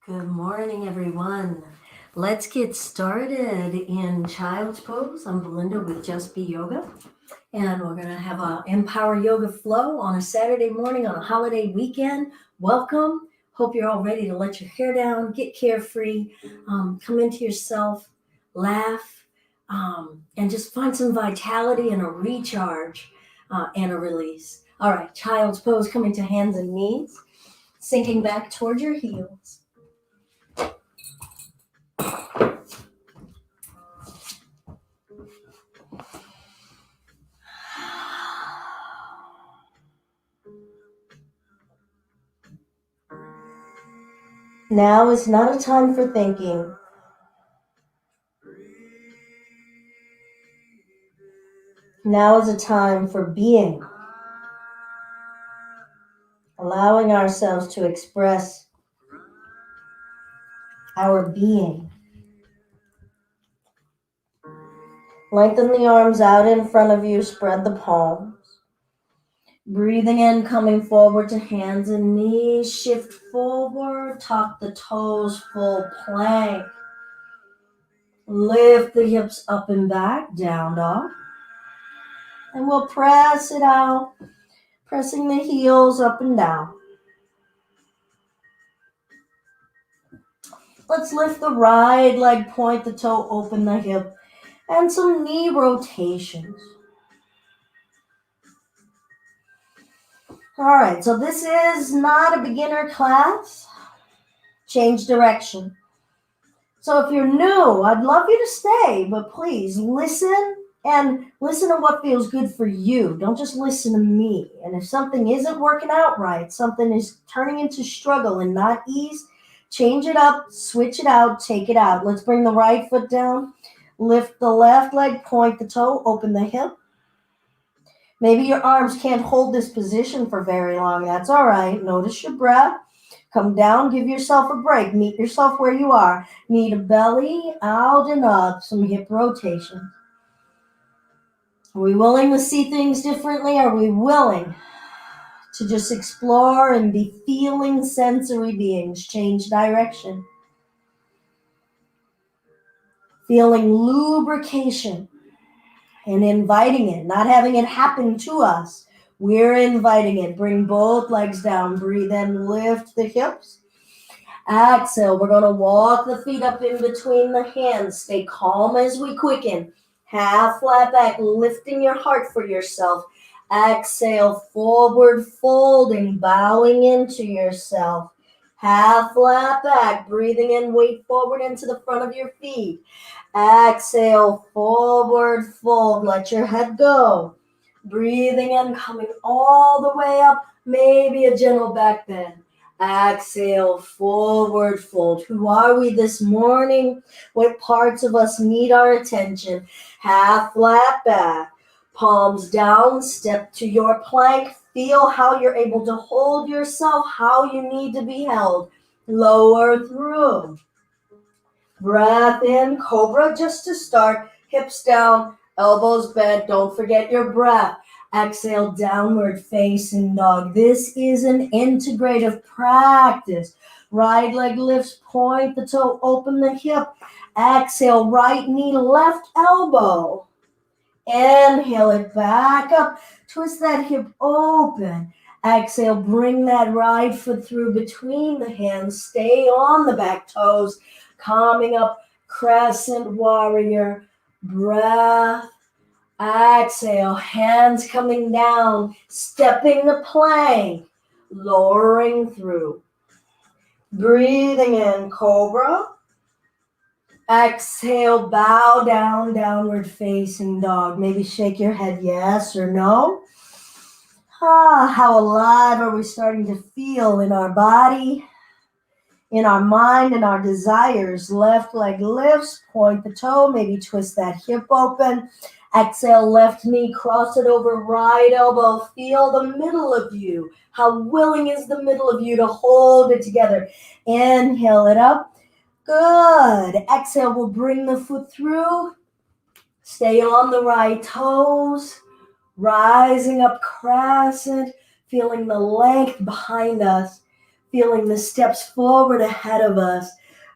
Good morning, everyone. Let's get started in child's pose. I'm Belinda with Just Be Yoga, and we're going to have a Empower Yoga flow on a Saturday morning on a holiday weekend. Welcome. Hope you're all ready to let your hair down, get carefree, come into yourself, laugh, and just find some vitality and a recharge and a release. All right, child's pose, coming to hands and knees, sinking back towards your heels. Now is not a time for thinking. Now is a time for being. Allowing ourselves to express our being. Lengthen the arms out in front of you, spread the palms. Breathing in, coming forward to hands and knees, shift forward, tuck the toes, full plank. Lift the hips up and back, down dog. And we'll press it out, pressing the heels up and down. Let's lift the right leg, point the toe, open the hip, and some knee rotations. All right, so this is not a beginner class. Change direction. So if you're new, I'd love you to stay, but please listen and listen to what feels good for you. Don't just listen to me. And if something isn't working out right, something is turning into struggle and not ease, change it up, switch it out, take it out. Let's bring the right foot down, lift the left leg, point the toe, open the hip. Maybe your arms can't hold this position for very long. That's all right. Notice your breath. Come down, give yourself a break. Meet yourself where you are. Knee to belly, out and up, some hip rotation. Are we willing to see things differently? Are we willing to just explore and be feeling sensory beings? Change direction. Feeling lubrication and inviting it, not having it happen to us. We're inviting it. Bring both legs down. Breathe in, lift the hips. Exhale, we're going to walk the feet up in between the hands. Stay calm as we quicken. Half flat back, lifting your heart for yourself. Exhale, forward folding, bowing into yourself. Half flat back, breathing in, weight forward into the front of your feet. Exhale, forward fold, let your head go. Breathing in, coming all the way up, maybe a gentle back bend. Exhale, forward fold. Who are we this morning? What parts of us need our attention? Half flat back, palms down, step to your plank. Feel how you're able to hold yourself, how you need to be held. Lower through. Breath in, cobra just to start. Hips down, elbows bent. Don't forget your breath. Exhale, downward facing dog. This is an integrative practice. Right leg lifts, point the toe, open the hip. Exhale, right knee, left elbow. Inhale it back up. Twist that hip open. Exhale, bring that right foot through between the hands. Stay on the back toes. Calming up, crescent warrior. Breath. Exhale, hands coming down, stepping the plank, lowering through. Breathing in, cobra. Exhale, bow down, downward facing dog. Maybe shake your head yes or no. How alive are we starting to feel in our body, in our mind, and our desires? Left leg lifts, point the toe, maybe twist that hip open. Exhale, left knee, cross it over, right elbow. Feel the middle of you. How willing is the middle of you to hold it together? Inhale it up. Good. Exhale, we'll bring the foot through. Stay on the right toes. Rising up crescent. Feeling the length behind us. Feeling the steps forward ahead of us.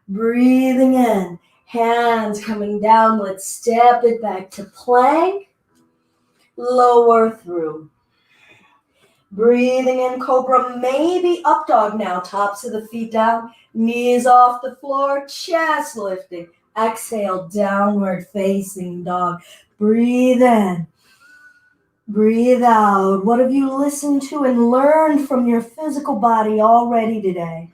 Breathing in. Hands coming down. Let's step it back to plank. Lower through. Breathing in cobra, maybe up dog now. Tops of the feet down, knees off the floor, chest lifting. Exhale, downward facing dog. Breathe in. Breathe out. What have you listened to and learned from your physical body already today?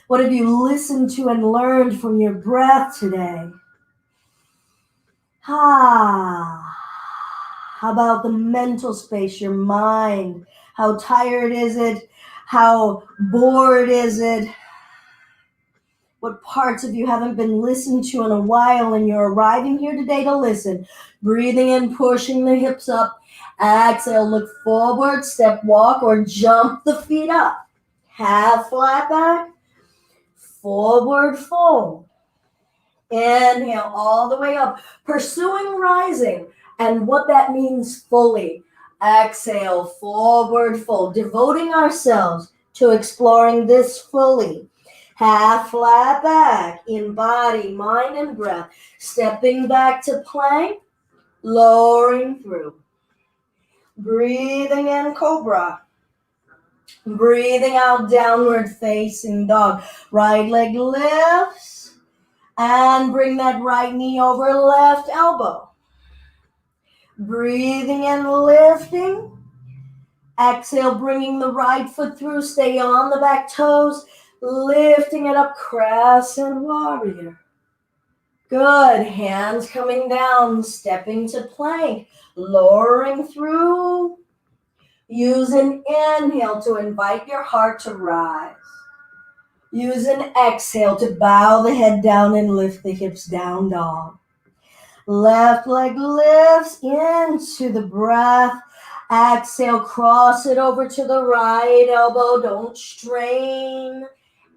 What have you listened to and learned from your breath today? How about the mental space, your mind? How tired is it? How bored is it? What parts of you haven't been listened to in a while and you're arriving here today to listen? Breathing in, pushing the hips up. Exhale, look forward, step, walk, or jump the feet up. Half flat back. Forward fold. Inhale all the way up. Pursuing rising. And what that means fully. Exhale, forward fold. Devoting ourselves to exploring this fully. Half flat back in body, mind, and breath. Stepping back to plank. Lowering through. Breathing in cobra. Breathing out downward facing dog. Right leg lifts. And bring that right knee over left elbow. Breathing in, lifting. Exhale, bringing the right foot through. Stay on the back toes. Lifting it up, crescent warrior. Good. Hands coming down, stepping to plank. Lowering through. Use an inhale to invite your heart to rise. Use an exhale to bow the head down and lift the hips down, dog. Left leg lifts into the breath. Exhale, cross it over to the right elbow. Don't strain.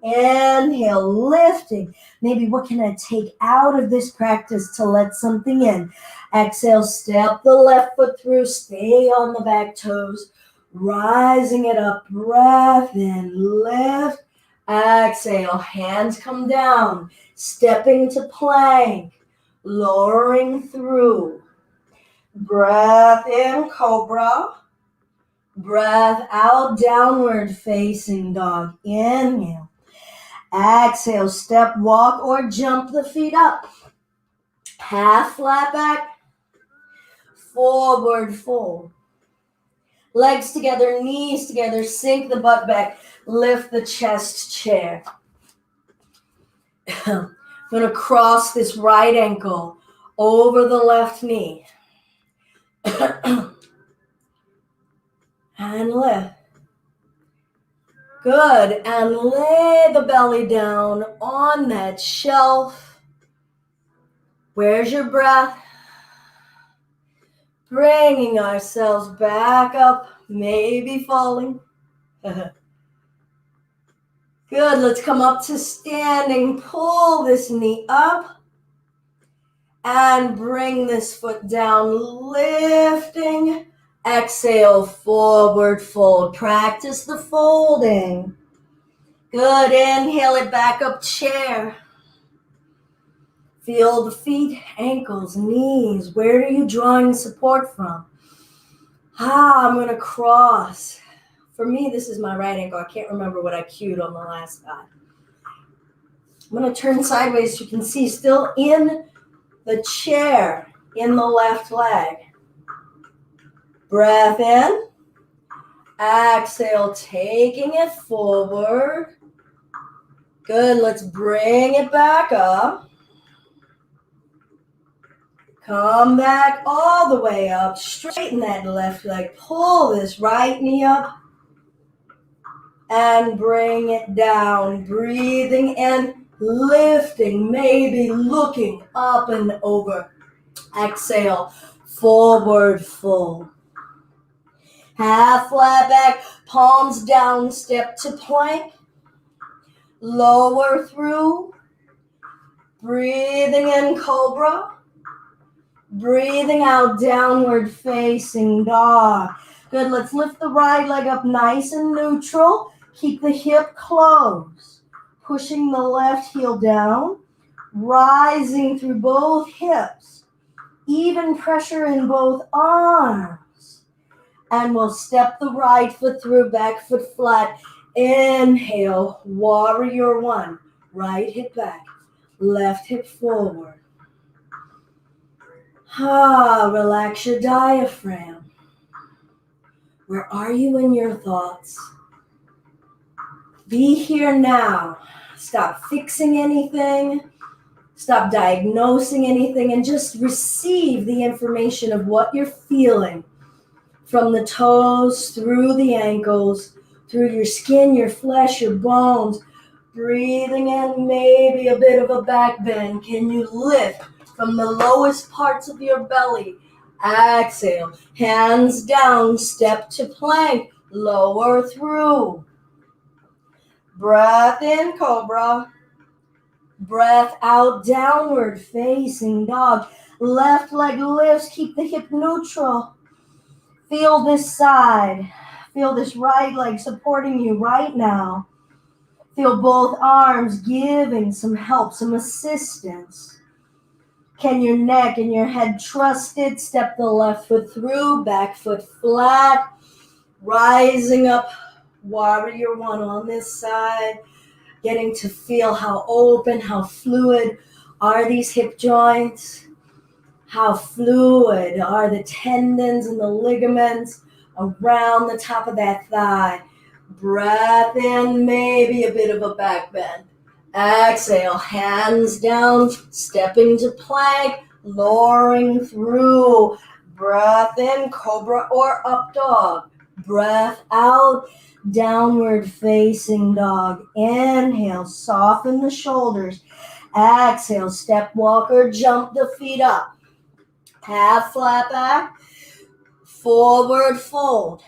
Inhale, lifting. Maybe what can I take out of this practice to let something in? Exhale, step the left foot through. Stay on the back toes. Rising it up. Breath in, lift. Exhale, hands come down. Stepping to plank. Lowering through. Breath in, cobra. Breath out, downward facing dog. Inhale. Exhale, step, walk, or jump the feet up. Half flat back. Forward fold. Legs together, knees together. Sink the butt back. Lift the chest chair. I'm going to cross this right ankle over the left knee. And lift. Good. And lay the belly down on that shelf. Where's your breath? Bringing ourselves back up, maybe falling. Good. Let's come up to standing. Pull this knee up. And bring this foot down, lifting. Exhale, forward fold. Practice the folding. Good. Inhale it back up, chair. Feel the feet, ankles, knees. Where are you drawing support from? I'm going to cross. For me, this is my right ankle. I can't remember what I cued on the last time. I'm going to turn sideways so you can see still in the chair in the left leg. Breath in. Exhale, taking it forward. Good. Let's bring it back up. Come back all the way up. Straighten that left leg. Pull this right knee up. And bring it down. Breathing in. Lifting. Maybe looking up and over. Exhale. Forward fold. Half flat back. Palms down. Step to plank. Lower through. Breathing in, cobra. Breathing out, downward facing dog. Good, let's lift the right leg up nice and neutral. Keep the hip closed. Pushing the left heel down. Rising through both hips. Even pressure in both arms. And we'll step the right foot through, back foot flat. Inhale, warrior one. Right hip back, left hip forward. Relax your diaphragm. Where are you in your thoughts? Be here now. Stop fixing anything. Stop diagnosing anything and just receive the information of what you're feeling from the toes, through the ankles, through your skin, your flesh, your bones. Breathing in maybe a bit of a back bend. Can you lift from the lowest parts of your belly? Exhale. Hands down. Step to plank. Lower through. Breath in, cobra. Breath out, downward facing dog. Left leg lifts. Keep the hip neutral. Feel this side. Feel this right leg supporting you right now. Feel both arms giving some help, some assistance. Can your neck and your head trust it? Step the left foot through, back foot flat. Rising up, warrior one on this side. Getting to feel how open, how fluid are these hip joints. How fluid are the tendons and the ligaments around the top of that thigh. Breath in, maybe a bit of a back bend. Exhale, hands down, stepping to plank, lowering through. Breath in, cobra or up dog. Breath out, downward facing dog. Inhale, soften the shoulders. Exhale, step walker, jump the feet up. Half flat back, forward fold.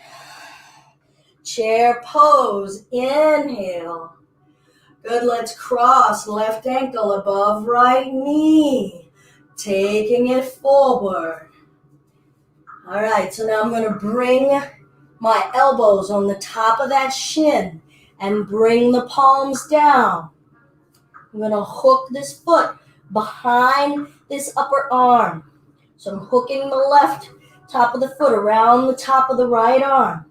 Chair pose, inhale. Good, let's cross left ankle above right knee. Taking it forward. All right, so now I'm going to bring my elbows on the top of that shin and bring the palms down. I'm going to hook this foot behind this upper arm. So I'm hooking the left top of the foot around the top of the right arm.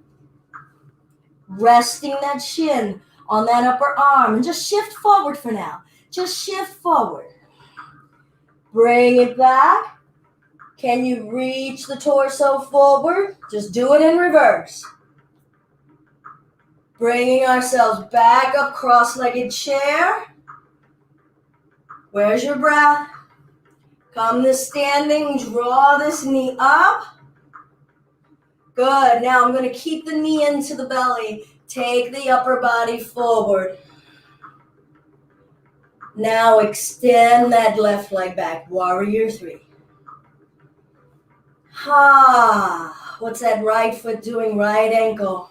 Resting that shin on that upper arm and just shift forward for now. Just shift forward. Bring it back. Can you reach the torso forward? Just do it in reverse. Bringing ourselves back up, cross-legged chair. Where's your breath? Come to standing, draw this knee up. Good, now I'm going to keep the knee into the belly. Take the upper body forward. Now extend that left leg back, warrior three. What's that right foot doing, right ankle?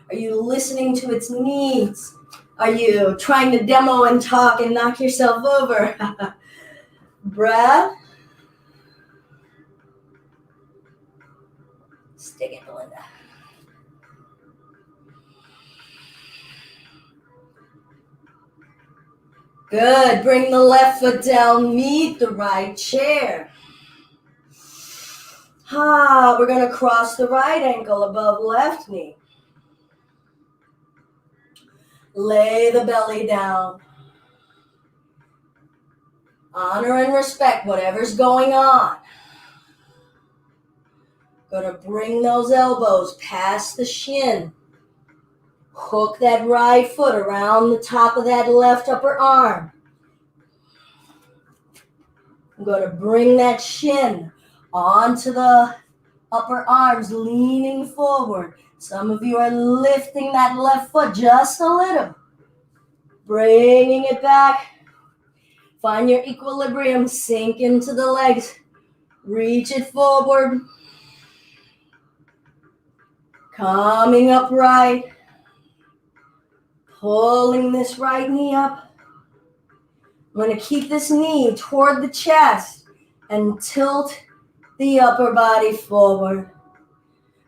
Are you listening to its needs? Are you trying to demo and talk and knock yourself over? Breath. Stick it, Belinda. Good. Bring the left foot down, meet the right chair. We're going to cross the right ankle above left knee. Lay the belly down. Honor and respect whatever's going on. Going to bring those elbows past the shin. Hook that right foot around the top of that left upper arm. I'm going to bring that shin onto the upper arms, leaning forward. Some of you are lifting that left foot just a little. Bringing it back. Find your equilibrium. Sink into the legs. Reach it forward. Coming upright. Pulling this right knee up. I'm going to keep this knee toward the chest and tilt the upper body forward.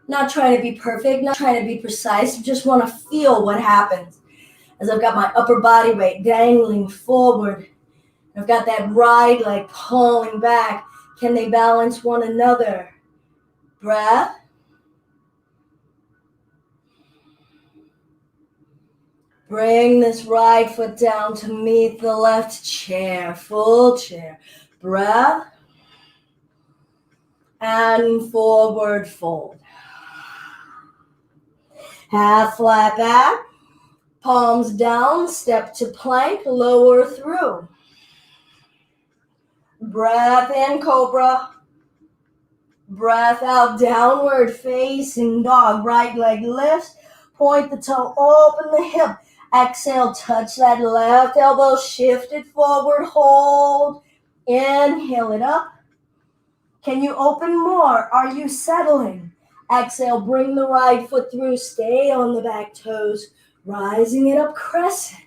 Not trying to be perfect, not trying to be precise. Just want to feel what happens as I've got my upper body weight dangling forward. I've got that right leg pulling back. Can they balance one another? Breath. Bring this right foot down to meet the left chair. Full chair. Breath. And forward fold. Half flat back. Palms down. Step to plank. Lower through. Breath in, cobra. Breath out, downward facing dog. Right leg lifts. Point the toe, open the hip. Exhale, touch that left elbow. Shift it forward, hold. Inhale it up. Can you open more? Are you settling? Exhale, bring the right foot through. Stay on the back toes. Rising it up, crescent.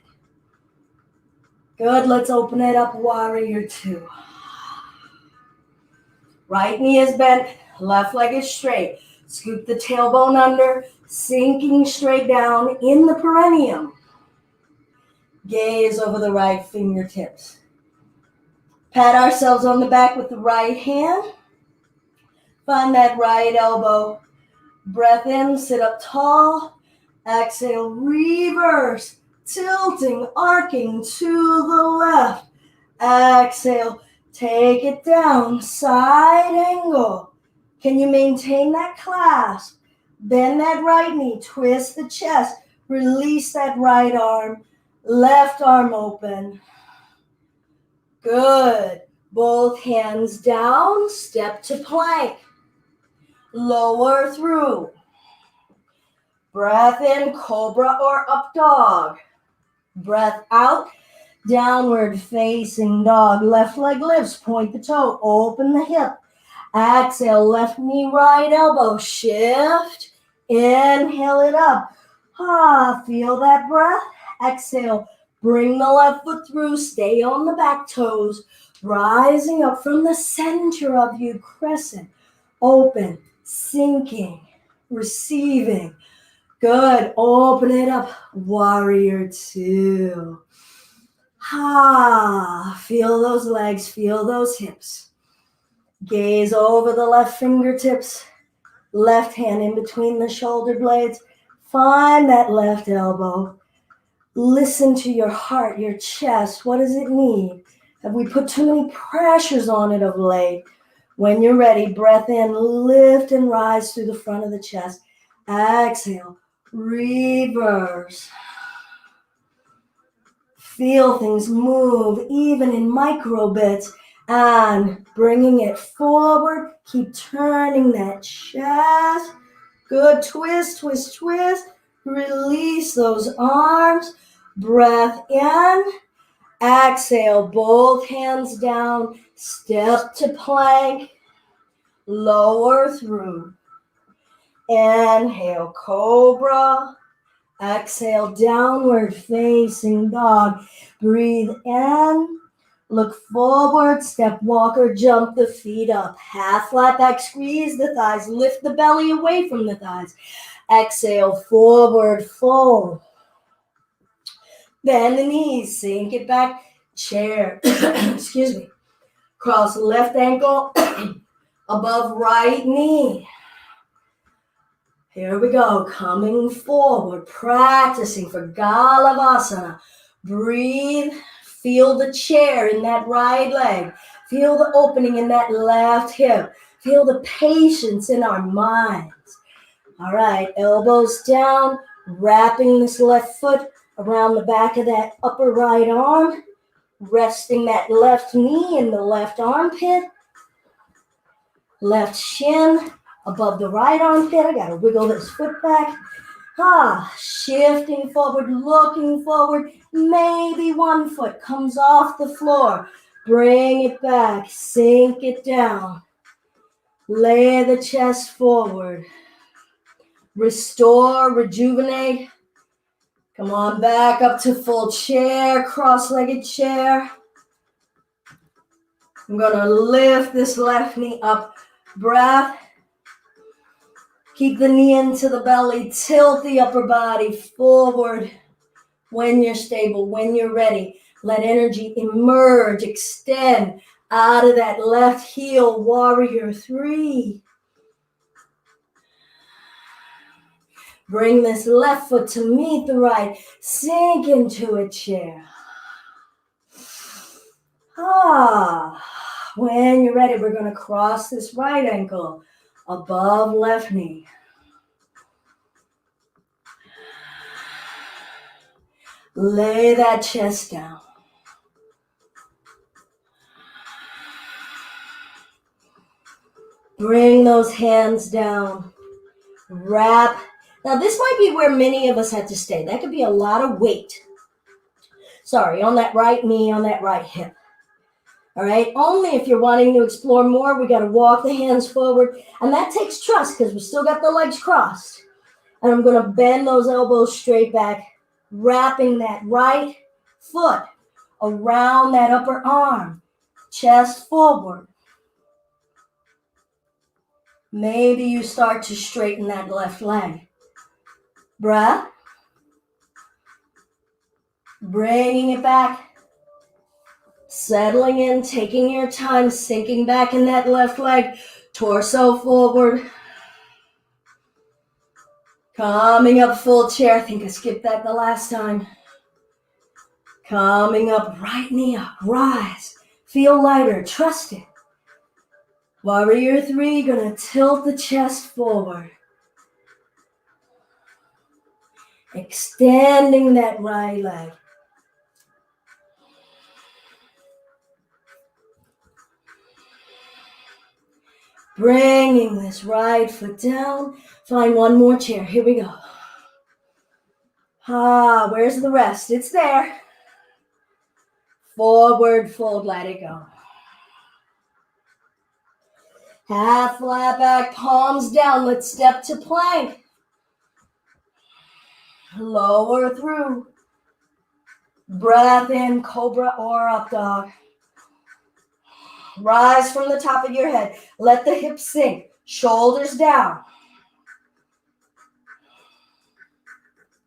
Good, let's open it up, warrior two. Right knee is bent, left leg is straight. Scoop the tailbone under, sinking straight down in the perineum. Gaze over the right fingertips. Pat ourselves on the back with the right hand. Find that right elbow. Breath in, sit up tall. Exhale, reverse, tilting, arcing to the left. Exhale, take it down, side angle. Can you maintain that clasp? Bend that right knee, twist the chest, release that right arm, left arm open. Good. Both hands down, step to plank. Lower through. Breath in, cobra or up dog. Breath out, downward facing dog. Left leg lifts, point the toe, open the hip. Exhale, left knee, right elbow, shift. Inhale it up. Feel that breath. Exhale, bring the left foot through, stay on the back toes. Rising up from the center of you, crescent. Open, sinking, receiving. Good, open it up, warrior two. Feel those legs, feel those hips. Gaze over the left fingertips, left hand in between the shoulder blades. Find that left elbow. Listen to your heart, your chest. What does it need? Have we put too many pressures on it of late? When you're ready, breath in, lift and rise through the front of the chest. Exhale, reverse. Feel things move, even in micro bits, and bringing it forward. Keep turning that chest. Good, twist, twist, twist. Release those arms. Breath in. Exhale, both hands down. Step to plank. Lower through. Inhale, cobra. Exhale, downward facing dog. Breathe in. Look forward, step walker, jump the feet up. Half flat back, squeeze the thighs. Lift the belly away from the thighs. Exhale, forward fold. Bend the knees, sink it back. Chair, excuse me. Cross left ankle above right knee. Here we go, coming forward, practicing for Galavasana. Breathe, feel the chair in that right leg. Feel the opening in that left hip. Feel the patience in our minds. All right, elbows down, wrapping this left foot around the back of that upper right arm. Resting that left knee in the left armpit. Left shin above the right armpit. I gotta wiggle this foot back. Shifting forward, looking forward. Maybe one foot comes off the floor. Bring it back, sink it down. Lay the chest forward. Restore, rejuvenate. Come on back up to full chair, cross-legged chair. I'm gonna lift this left knee up. Breath. Keep the knee into the belly. Tilt the upper body forward when you're stable, when you're ready. Let energy emerge, extend out of that left heel. Warrior 3. Bring this left foot to meet the right. Sink into a chair. When you're ready, we're going to cross this right ankle above left knee. Lay that chest down. Bring those hands down. Wrap. Now, this might be where many of us had to stay. That could be a lot of weight. Sorry, on that right knee, on that right hip. All right, only if you're wanting to explore more, we got to walk the hands forward. And that takes trust because we still got the legs crossed. And I'm going to bend those elbows straight back, wrapping that right foot around that upper arm, chest forward. Maybe you start to straighten that left leg. Breath. Bringing it back. Settling in, taking your time, sinking back in that left leg, torso forward. Coming up full chair. I think I skipped that the last time. Coming up, right knee up, rise. Feel lighter, trust it. Warrior 3, gonna tilt the chest forward. Extending that right leg. Bringing this right foot down. Find one more chair. Here we go. Where's the rest? It's there. Forward fold, let it go. Half flat back, palms down. Let's step to plank. Lower through. Breath in, cobra or up dog. Rise from the top of your head. Let the hips sink. Shoulders down.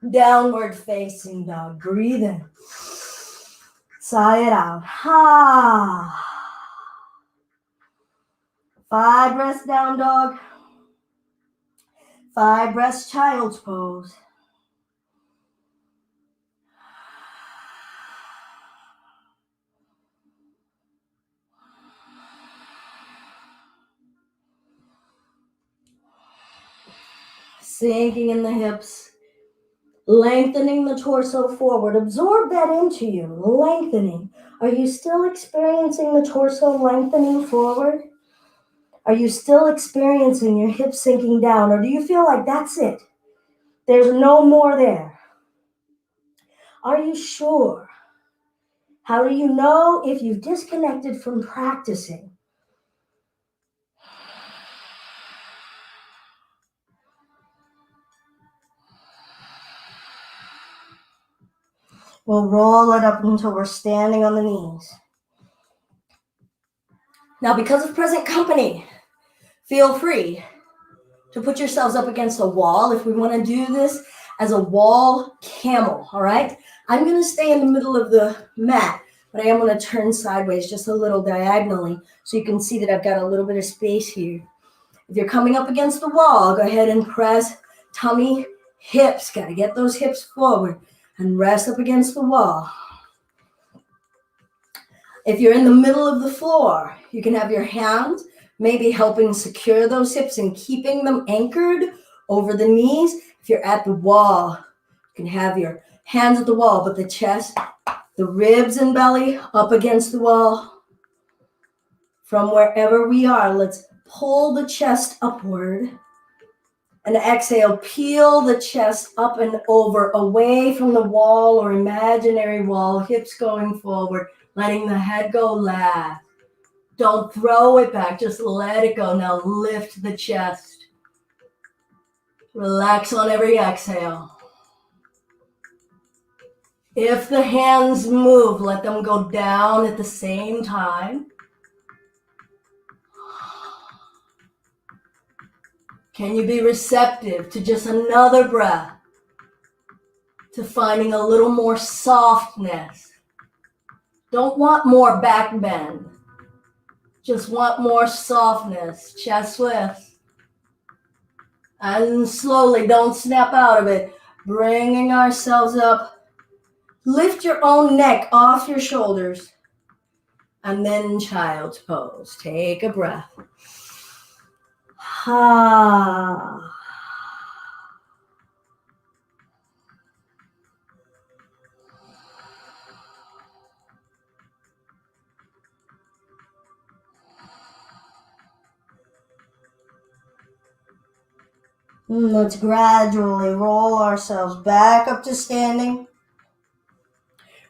Downward facing dog. Breathe in. Sigh it out. 5 breaths down dog. 5 breaths child's pose. Sinking in the hips. Lengthening the torso forward. Absorb that into you. Lengthening. Are you still experiencing the torso lengthening forward? Are you still experiencing your hips sinking down? Or do you feel like that's it? There's no more there. Are you sure? How do you know if you've disconnected from practicing? We'll roll it up until we're standing on the knees. Now, because of present company, feel free to put yourselves up against a wall if we want to do this as a wall camel, all right? I'm going to stay in the middle of the mat, but I am going to turn sideways just a little diagonally so you can see that I've got a little bit of space here. If you're coming up against the wall, go ahead and press tummy, hips. Got to get those hips forward and rest up against the wall. If you're in the middle of the floor, you can have your hands maybe helping secure those hips and keeping them anchored over the knees. If you're at the wall, you can have your hands at the wall, but the chest, the ribs and belly up against the wall. From wherever we are, let's pull the chest upward. And exhale, peel the chest up and over, away from the wall or imaginary wall, hips going forward, letting the head go last. Don't throw it back, just let it go. Now lift the chest. Relax on every exhale. If the hands move, let them go down at the same time. Can you be receptive to just another breath? To finding a little more softness. Don't want more back bend. Just want more softness. Chest lifts. And slowly, don't snap out of it. Bringing ourselves up. Lift your own neck off your shoulders. And then child's pose. Take a breath. Ha. Let's gradually roll ourselves back up to standing.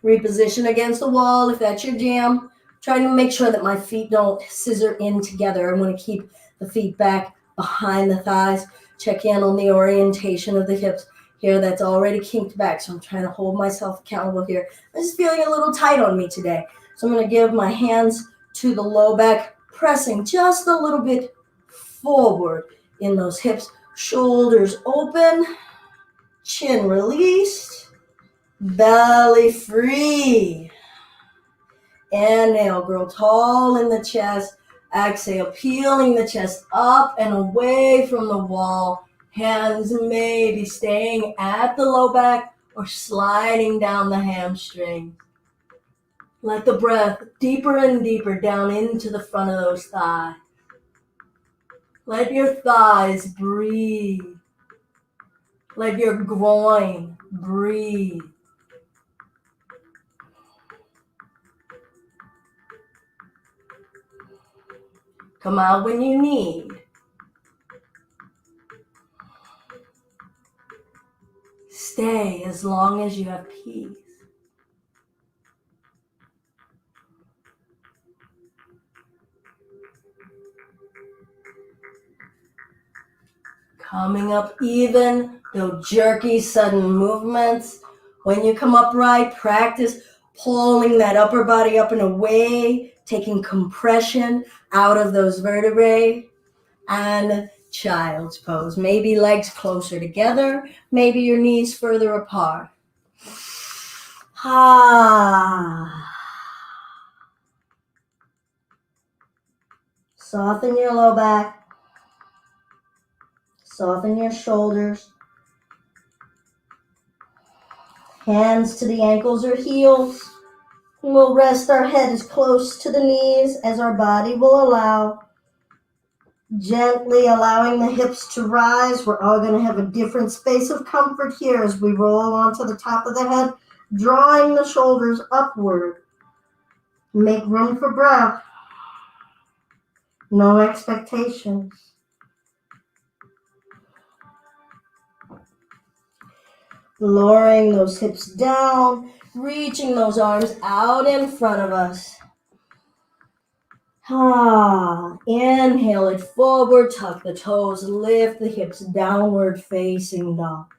Reposition against the wall if that's your jam. Trying to make sure that my feet don't scissor in together. I want to keep the feet back behind the thighs. Check in on the orientation of the hips. Here, that's already kinked back, so I'm trying to hold myself accountable here. This is feeling a little tight on me today. So I'm going to give my hands to the low back, pressing just a little bit forward in those hips. Shoulders open, chin released, belly free. Inhale, grow tall in the chest. Exhale, peeling the chest up and away from the wall. Hands maybe staying at the low back or sliding down the hamstring. Let the breath deeper and deeper down into the front of those thighs. Let your thighs breathe. Let your groin breathe. Come out when you need. Stay as long as you have peace. Coming up even, no jerky, sudden movements. When you come upright, practice pulling that upper body up and away, taking compression out of those vertebrae. And child's pose. Maybe legs closer together, maybe your knees further apart. Soften your low back. Soften your shoulders. Hands to the ankles or heels. We'll rest our head as close to the knees as our body will allow. Gently allowing the hips to rise. We're all going to have a different space of comfort here as we roll onto the top of the head, drawing the shoulders upward. Make room for breath. No expectations. Lowering those hips down, reaching those arms out in front of us. Inhale it forward, tuck the toes, lift the hips downward facing dog.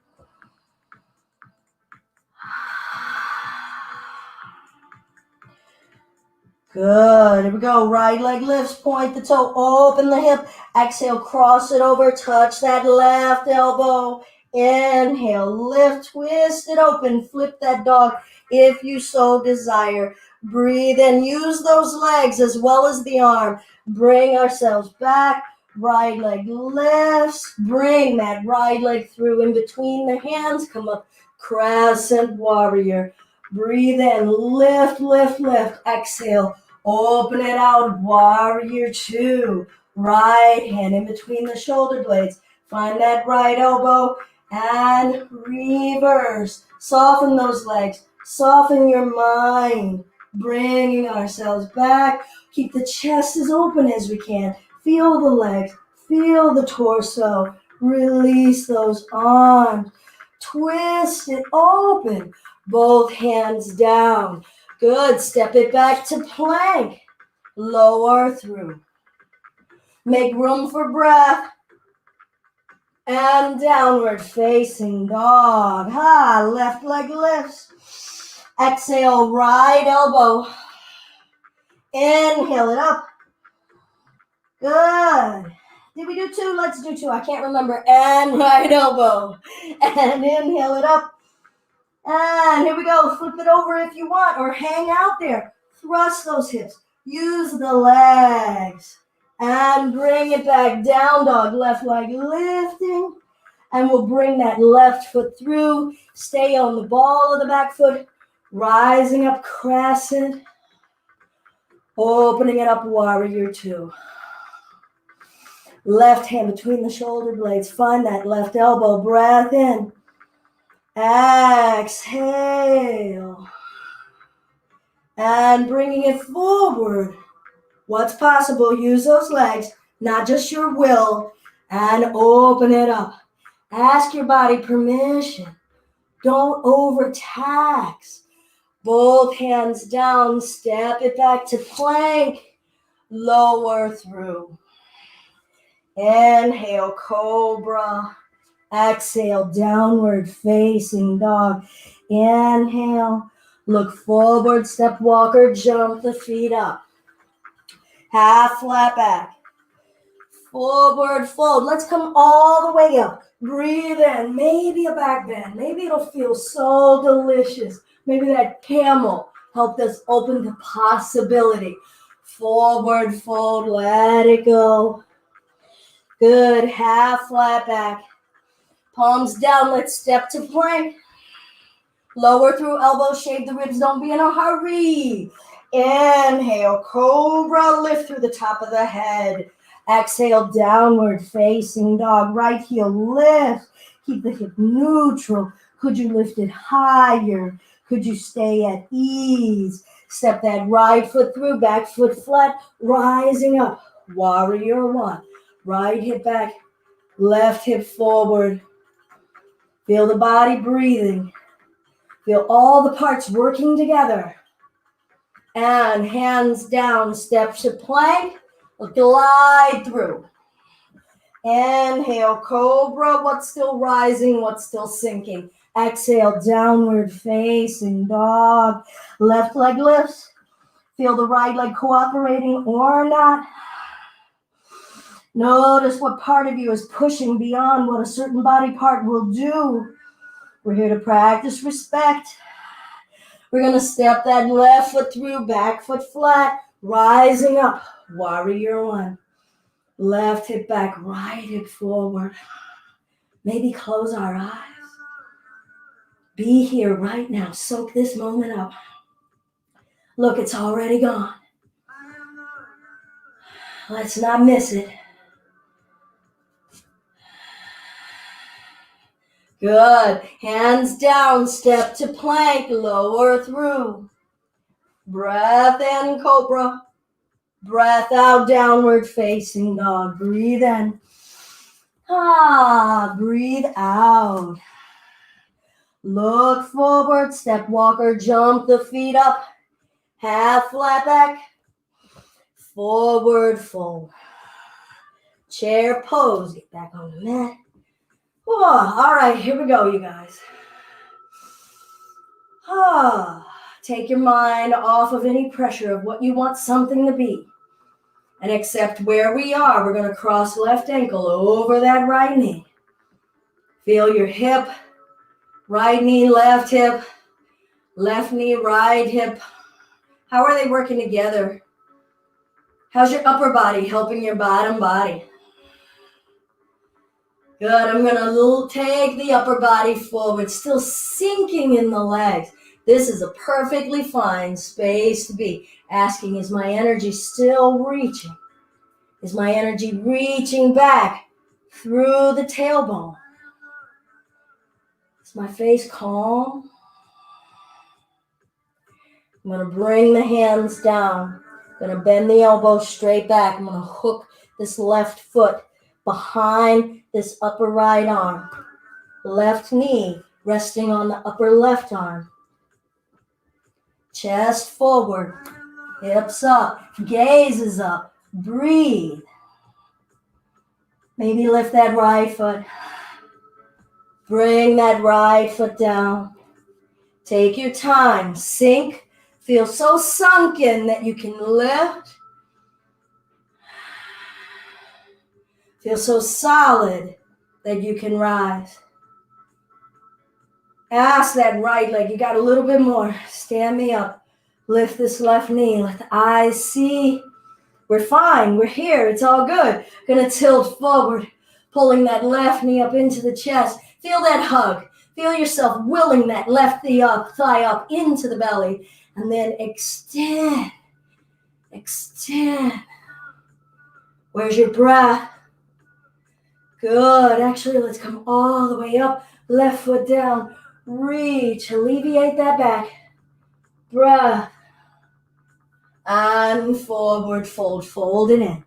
Good. Here we go. Right leg lifts, point the toe, open the hip. Exhale, cross it over, touch that left elbow. Inhale, lift, twist it open, flip that dog if you so desire. Breathe in, use those legs as well as the arm. Bring ourselves back. Right leg lifts. Bring that right leg through in between the hands. Come up, crescent warrior. Breathe in, lift, lift, lift. Exhale, open it out, warrior two. Right hand in between the shoulder blades. Find that right elbow and reverse. Soften those legs. Soften your mind. Bringing ourselves back. Keep the chest as open as we can. Feel the legs. Feel the torso. Release those arms. Twist it open. Both hands down. Good. Step it back to plank. Lower through. Make room for breath. And downward facing dog. Left leg lifts. Exhale, right elbow. Inhale it up. Good. Did we do 2? Let's do 2. I can't remember. And right elbow. And inhale it up. And here we go. Flip it over if you want, or hang out there. Thrust those hips. Use the legs. And bring it back. Down dog. Left leg lifting. And we'll bring that left foot through. Stay on the ball of the back foot. Rising up, crescent. Opening it up, warrior 2. Left hand between the shoulder blades. Find that left elbow. Breath in. Exhale. And bringing it forward. What's possible? Use those legs, not just your will, and open it up. Ask your body permission. Don't overtax. Both hands down. Step it back to plank. Lower through. Inhale, cobra. Exhale, downward facing dog. Inhale, look forward, step walker, jump the feet up. Half flat back. Forward fold. Let's come all the way up. Breathe in. Maybe a back bend. Maybe it'll feel so delicious. Maybe that camel helped us open the possibility. Forward fold. Let it go. Good. Half flat back. Palms down. Let's step to plank. Lower through elbow. Shave the ribs. Don't be in a hurry. Inhale. Cobra. Lift through the top of the head. Exhale, downward facing dog. Right heel lift. Keep the hip neutral. Could you lift it higher? Could you stay at ease? Step that right foot through, back foot flat, rising up. Warrior 1. Right hip back, left hip forward. Feel the body breathing. Feel all the parts working together. And hands down, step to plank. Glide through. Inhale, cobra. What's still rising? What's still sinking? Exhale, downward facing dog. Left leg lifts. Feel the right leg cooperating or not. Notice what part of you is pushing beyond what a certain body part will do. We're here to practice respect. We're going to step that left foot through, back foot flat, rising up. Warrior 1. Left hip back, right hip forward. Maybe close our eyes. Be here right now. Soak this moment up. Look, it's already gone. Let's not miss it. Good. Hands down, step to plank, lower through. Breath in, cobra. Breath out, downward facing dog. Breathe in. Breathe out. Look forward, step walker, jump the feet up. Half flat back. Forward fold. Chair pose. Get back on the mat. All right, here we go, you guys. Take your mind off of any pressure of what you want something to be. And accept where we are. We're going to cross left ankle over that right knee. Feel your hip. Right knee, left hip. Left knee, right hip. How are they working together? How's your upper body helping your bottom body? Good. I'm going to take the upper body forward, still sinking in the legs. This is a perfectly fine space to be. Asking, is my energy still reaching? Is my energy reaching back through the tailbone? Is my face calm? I'm going to bring the hands down. I'm going to bend the elbow straight back. I'm going to hook this left foot behind this upper right arm. Left knee resting on the upper left arm. Chest forward. Hips up. Gaze is up. Breathe. Maybe lift that right foot. Bring that right foot down. Take your time. Sink. Feel so sunken that you can lift. Feel so solid that you can rise. Ask that right leg. You got a little bit more. Stand me up. Lift this left knee. Let the eyes see. We're fine. We're here. It's all good. Gonna tilt forward. Pulling that left knee up into the chest. Feel that hug. Feel yourself willing that left thigh up into the belly. And then extend. Extend. Where's your breath? Good. Actually, let's come all the way up. Left foot down. Reach. Alleviate that back. Breath. And forward fold. Fold it in.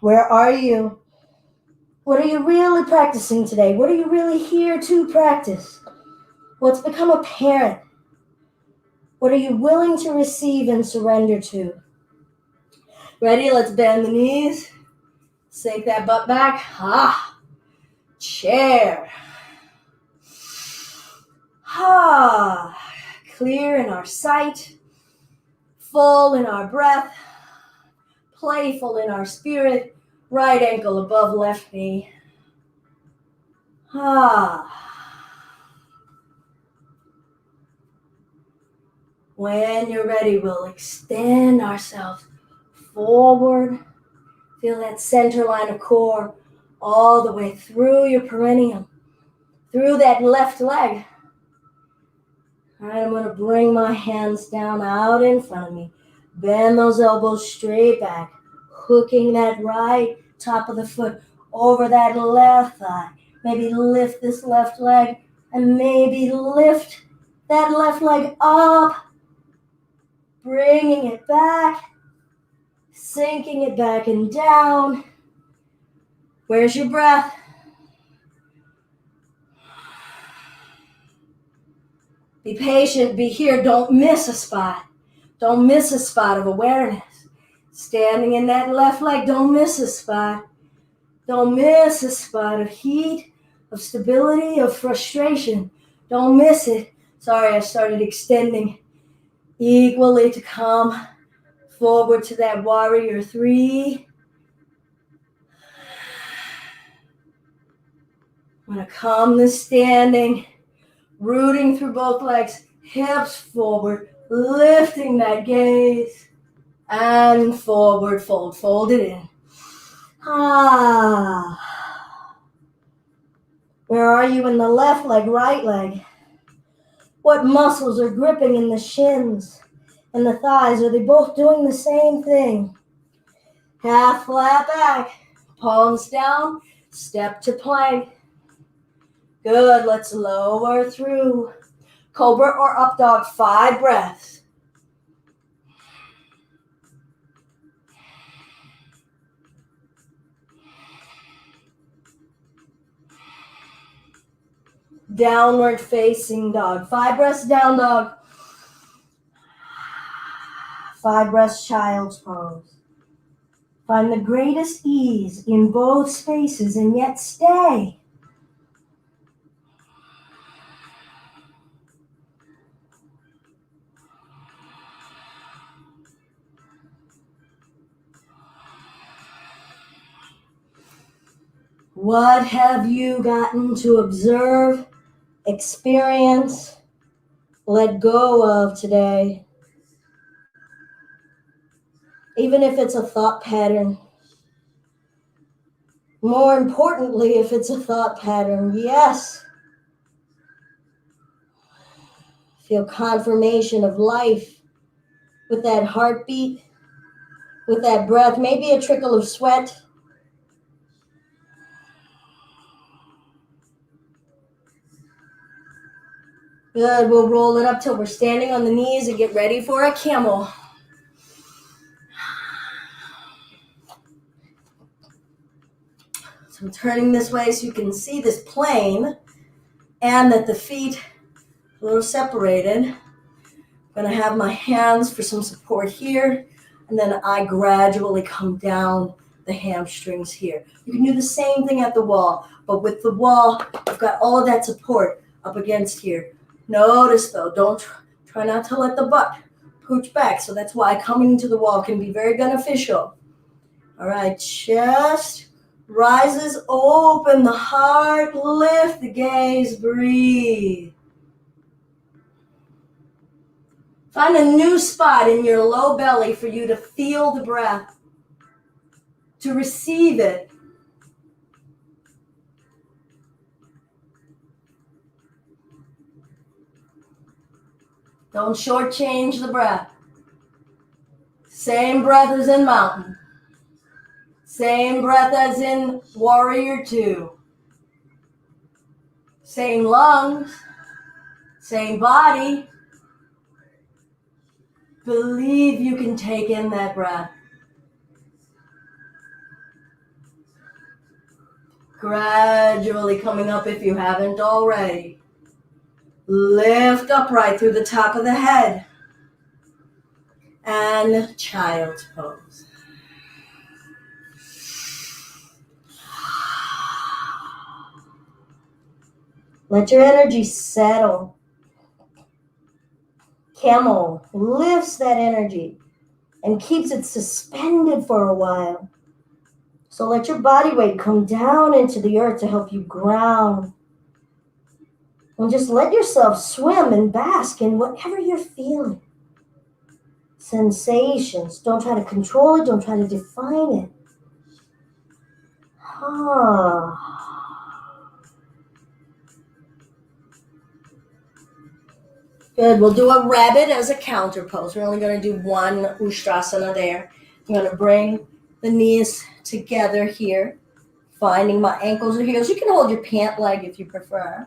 Where are you? What are you really practicing today? What are you really here to practice? What's become apparent? What are you willing to receive and surrender to? Ready? Let's bend the knees. Sink that butt back. Chair. Clear in our sight. Full in our breath. Playful in our spirit. Right ankle above left knee. When you're ready, we'll extend ourselves forward. Feel that center line of core all the way through your perineum, through that left leg. All right, I'm going to bring my hands down out in front of me. Bend those elbows straight back, hooking that right top of the foot over that left thigh. Maybe lift this left leg and maybe lift that left leg up, bringing it back, sinking it back and down. Where's your breath? Be patient, be here. Don't miss a spot. Don't miss a spot of awareness. Standing in that left leg, don't miss a spot. Don't miss a spot of heat, of stability, of frustration. Don't miss it. Sorry, I started extending equally to come forward to that warrior 3. I'm going to come the standing, rooting through both legs, hips forward, lifting that gaze, and forward fold. Fold it in. Where are you in the left leg, right leg? What muscles are gripping in the shins and the thighs? Are they both doing the same thing? Half flat back, palms down, step to plank. Good, let's lower through. Cobra or up dog, 5 breaths. Downward facing dog. 5 breaths down dog. 5 breaths child's pose. Find the greatest ease in both spaces and yet stay. What have you gotten to observe, experience, let go of today? Even if it's a thought pattern. More importantly, if it's a thought pattern, yes. Feel confirmation of life with that heartbeat, with that breath, maybe a trickle of sweat. Good, we'll roll it up till we're standing on the knees and get ready for a camel. So I'm turning this way so you can see this plane and that the feet are a little separated. I'm going to have my hands for some support here, and then I gradually come down the hamstrings here. You can do the same thing at the wall, but with the wall, I've got all of that support up against here. Notice though, don't try not to let the butt pooch back. So that's why coming to the wall can be very beneficial. All right, chest rises open, the heart lift, the gaze, breathe. Find a new spot in your low belly for you to feel the breath, to receive it. Don't shortchange the breath. Same breath as in mountain. Same breath as in warrior two. Same lungs. Same body. Believe you can take in that breath. Gradually coming up if you haven't already. Lift upright through the top of the head. And child's pose. Let your energy settle. Camel lifts that energy and keeps it suspended for a while. So let your body weight come down into the earth to help you ground. And just let yourself swim and bask in whatever you're feeling. Sensations. Don't try to control it. Don't try to define it. Good. We'll do a rabbit as a counter pose. We're only going to do one Ustrasana there. I'm going to bring the knees together here, finding my ankles or heels. You can hold your pant leg if you prefer.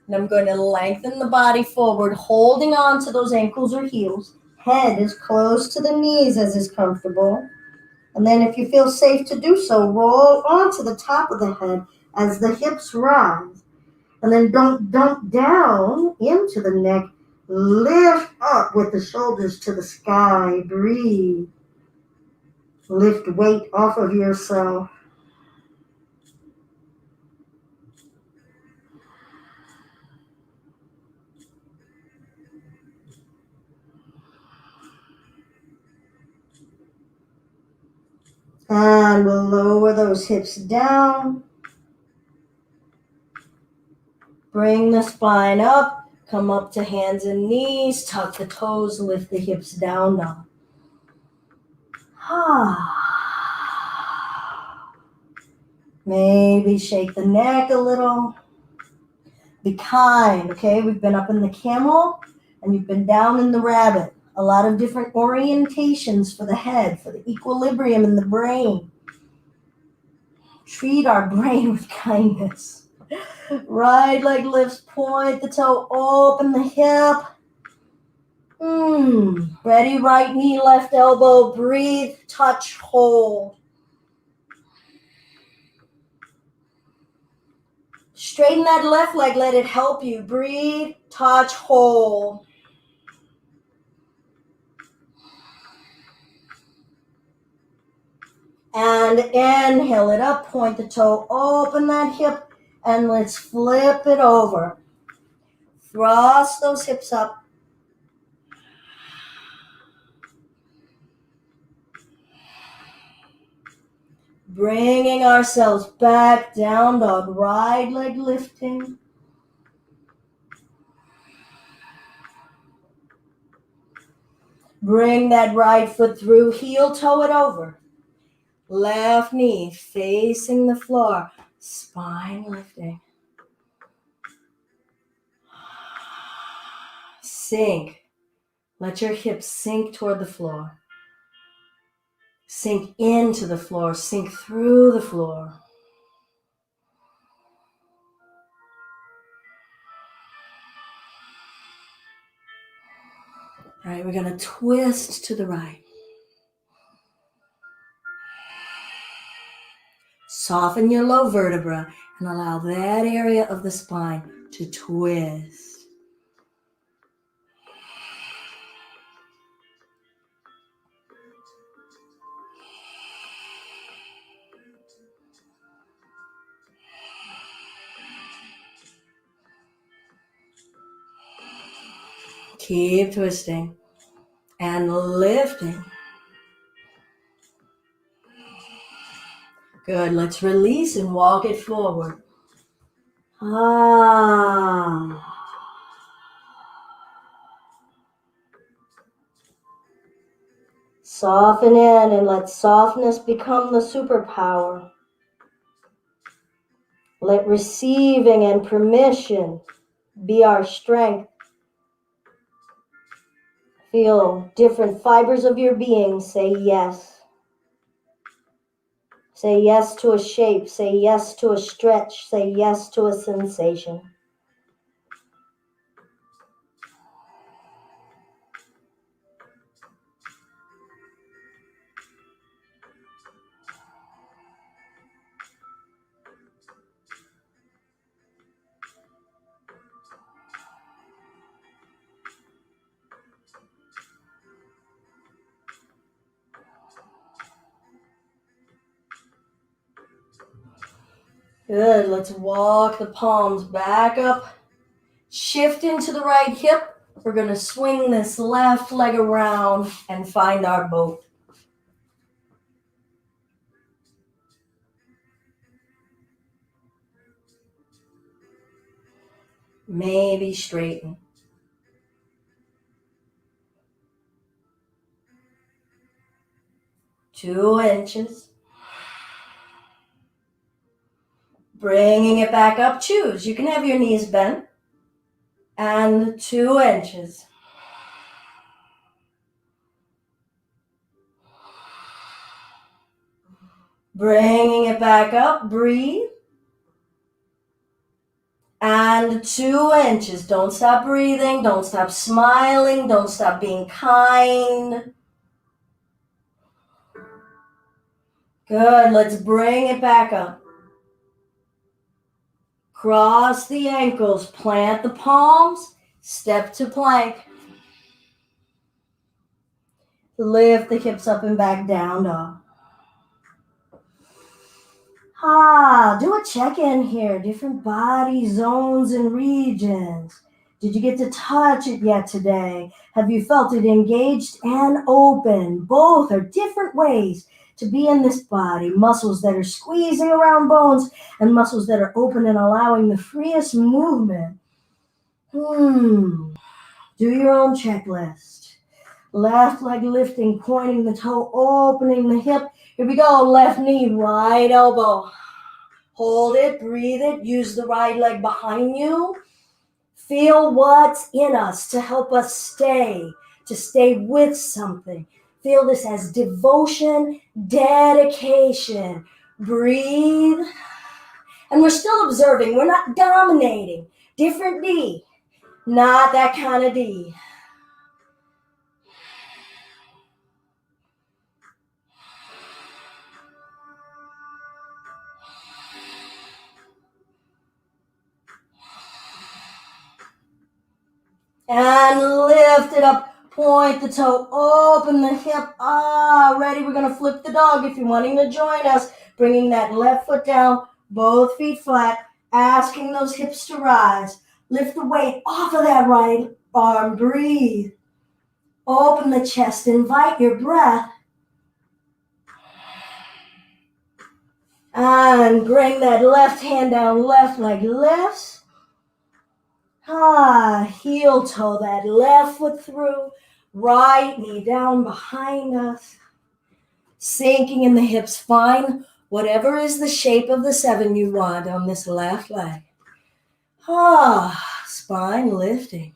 And I'm going to lengthen the body forward, holding on to those ankles or heels. Head as close to the knees as is comfortable. And then if you feel safe to do so, roll onto the top of the head as the hips rise. And then don't dump down into the neck. Lift up with the shoulders to the sky. Breathe. Lift weight off of yourself. And we'll lower those hips down. Bring the spine up. Come up to hands and knees. Tuck the toes. Lift the hips down now. Maybe shake the neck a little. Be kind, okay? We've been up in the camel and you've been down in the rabbit. A lot of different orientations for the head, for the equilibrium in the brain. Treat our brain with kindness. Right leg lifts, point the toe, open the hip. Ready, right knee, left elbow, breathe, touch, hold. Straighten that left leg, let it help you. Breathe, touch, hold. And inhale it up, point the toe, open that hip, and let's flip it over. Thrust those hips up. Bringing ourselves back, down dog, right leg lifting. Bring that right foot through, heel toe it over. Left knee facing the floor, spine lifting. Sink. Let your hips sink toward the floor. Sink into the floor, sink through the floor. All right, we're going to twist to the right. Soften your low vertebra and allow that area of the spine to twist. Keep twisting. and lifting. Good. Let's release and walk it forward. Soften in and let softness become the superpower. Let receiving and permission be our strength. Feel different fibers of your being say yes. Say yes to a shape. Say yes to a stretch. Say yes to a sensation. Good. Let's walk the palms back up. Shift into the right hip. We're going to swing this left leg around and find our boat. Maybe straighten. 2 inches. Bringing it back up, choose. You can have your knees bent. And 2 inches. Bringing it back up, breathe. And 2 inches. Don't stop breathing. Don't stop smiling. Don't stop being kind. Good. Let's bring it back up. Cross the ankles. Plant the palms. Step to plank. Lift the hips up and back, down dog. Do a check-in here. Different body zones and regions. Did you get to touch it yet today? Have you felt it engaged and open? Both are different ways to be in this body. Muscles that are squeezing around bones and muscles that are open and allowing the freest movement. Do your own checklist. Left leg lifting, pointing the toe, opening the hip. Here we go. Left knee, right elbow. Hold it, breathe it. Use the right leg behind you. Feel what's in us to help us stay with something. Feel this as devotion, dedication. Breathe. And we're still observing. We're not dominating. Different D. Not that kind of D. And lift it up. Point the toe. Open the hip. Ready. We're going to flip the dog. If you're wanting to join us, bringing that left foot down, both feet flat, asking those hips to rise. Lift the weight off of that right arm. Breathe. Open the chest. Invite your breath. And bring that left hand down. Left leg lifts. Heel toe that left foot through. Right knee down behind us. Sinking in the hips. Find whatever is the shape of the 7 you want on this left leg. Spine lifting.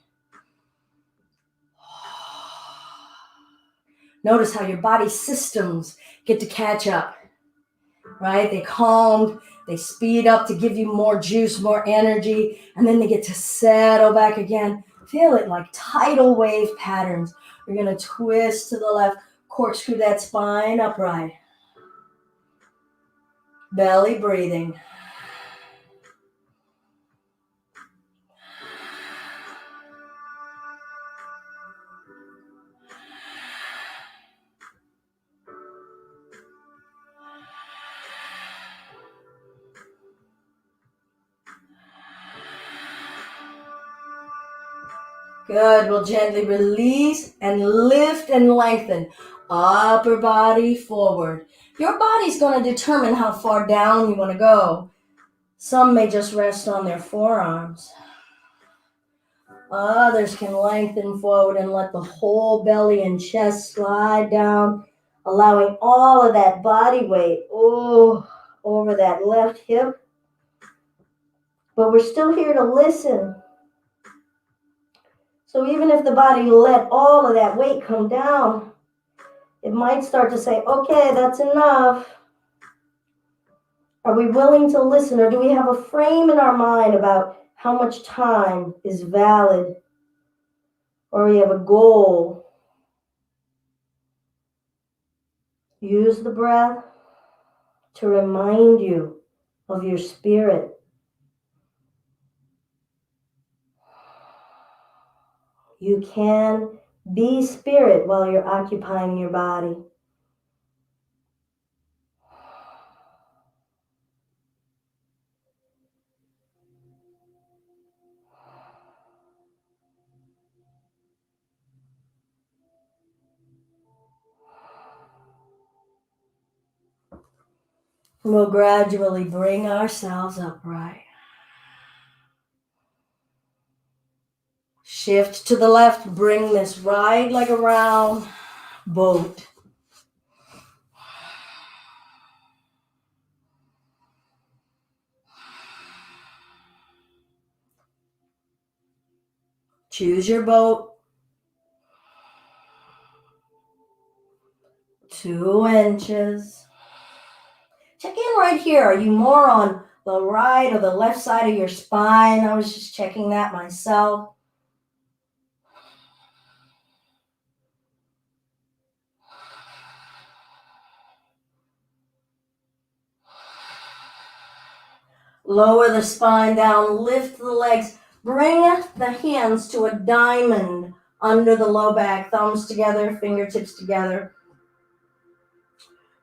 Notice how your body systems get to catch up, right? They calm, they speed up to give you more juice, more energy, and then they get to settle back again. Feel it like tidal wave patterns. We're going to twist to the left, corkscrew that spine upright. Belly breathing. Good. We'll gently release and lift and lengthen. Upper body forward. Your body's going to determine how far down you want to go. Some may just rest on their forearms. Others can lengthen forward and let the whole belly and chest slide down, allowing all of that body weight over that left hip. But we're still here to listen. So even if the body let all of that weight come down, it might start to say, okay, that's enough. Are we willing to listen, or do we have a frame in our mind about how much time is valid? Or we have a goal? Use the breath to remind you of your spirit. You can be spirit while you're occupying your body. We'll gradually bring ourselves upright. Shift to the left, bring this right leg around, boat. Choose your boat. 2 inches. Check in right here. Are you more on the right or the left side of your spine? I was just checking that myself. Lower the spine down, lift the legs, bring the hands to a diamond under the low back, thumbs together, fingertips together.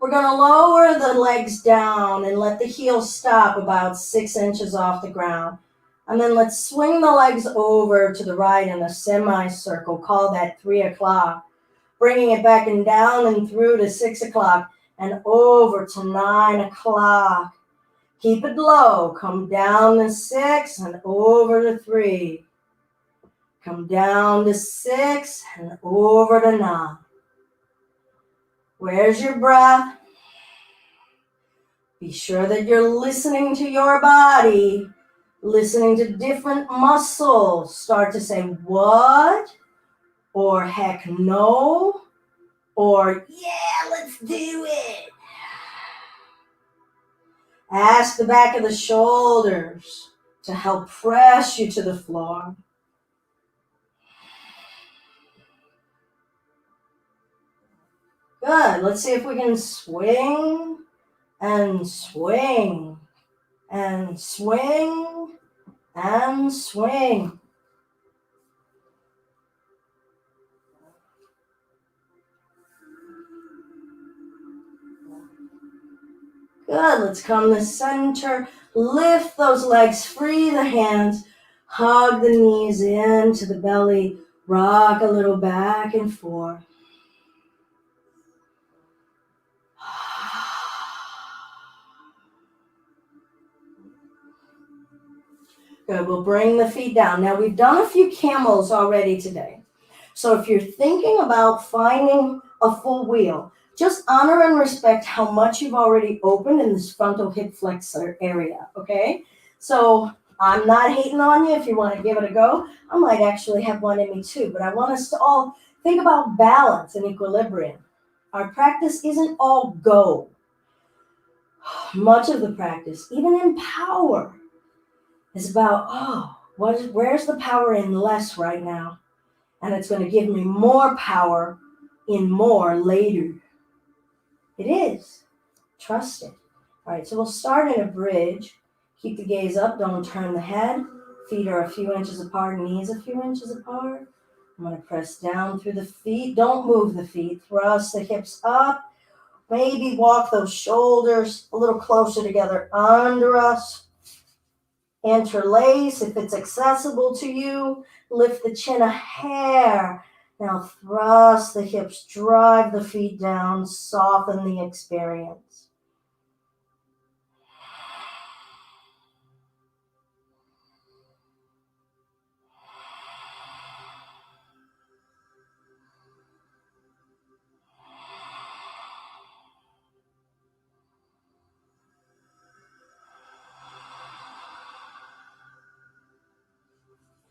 We're going to lower the legs down and let the heels stop about 6 inches off the ground. And then let's swing the legs over to the right in a semicircle. Call that 3 o'clock. Bringing it back and down and through to 6 o'clock and over to 9 o'clock. Keep it low. Come down to 6 and over to 3. Come down to 6 and over to 9. Where's your breath? Be sure that you're listening to your body, listening to different muscles. Start to say, what? Or heck no? Or yeah, let's do it. Ask the back of the shoulders to help press you to the floor. Good. Let's see if we can swing and swing and swing and swing. Good. Let's come to center. Lift those legs, free the hands, hug the knees into the belly, rock a little back and forth. Good, we'll bring the feet down. Now we've done a few camels already today. So if you're thinking about finding a full wheel, just honor and respect how much you've already opened in this frontal hip flexor area, okay? So I'm not hating on you if you want to give it a go. I might actually have one in me too, but I want us to all think about balance and equilibrium. Our practice isn't all go. Much of the practice, even in power, is about, where's the power in less right now? And it's going to give me more power in more later. It is. Trust it. All right, so we'll start in a bridge. Keep the gaze up. Don't turn the head. Feet are a few inches apart, knees a few inches apart. I'm going to press down through the feet. Don't move the feet. Thrust the hips up. Maybe walk those shoulders a little closer together under us. Interlace if it's accessible to you. Lift the chin a hair. Now thrust the hips, drive the feet down, soften the experience.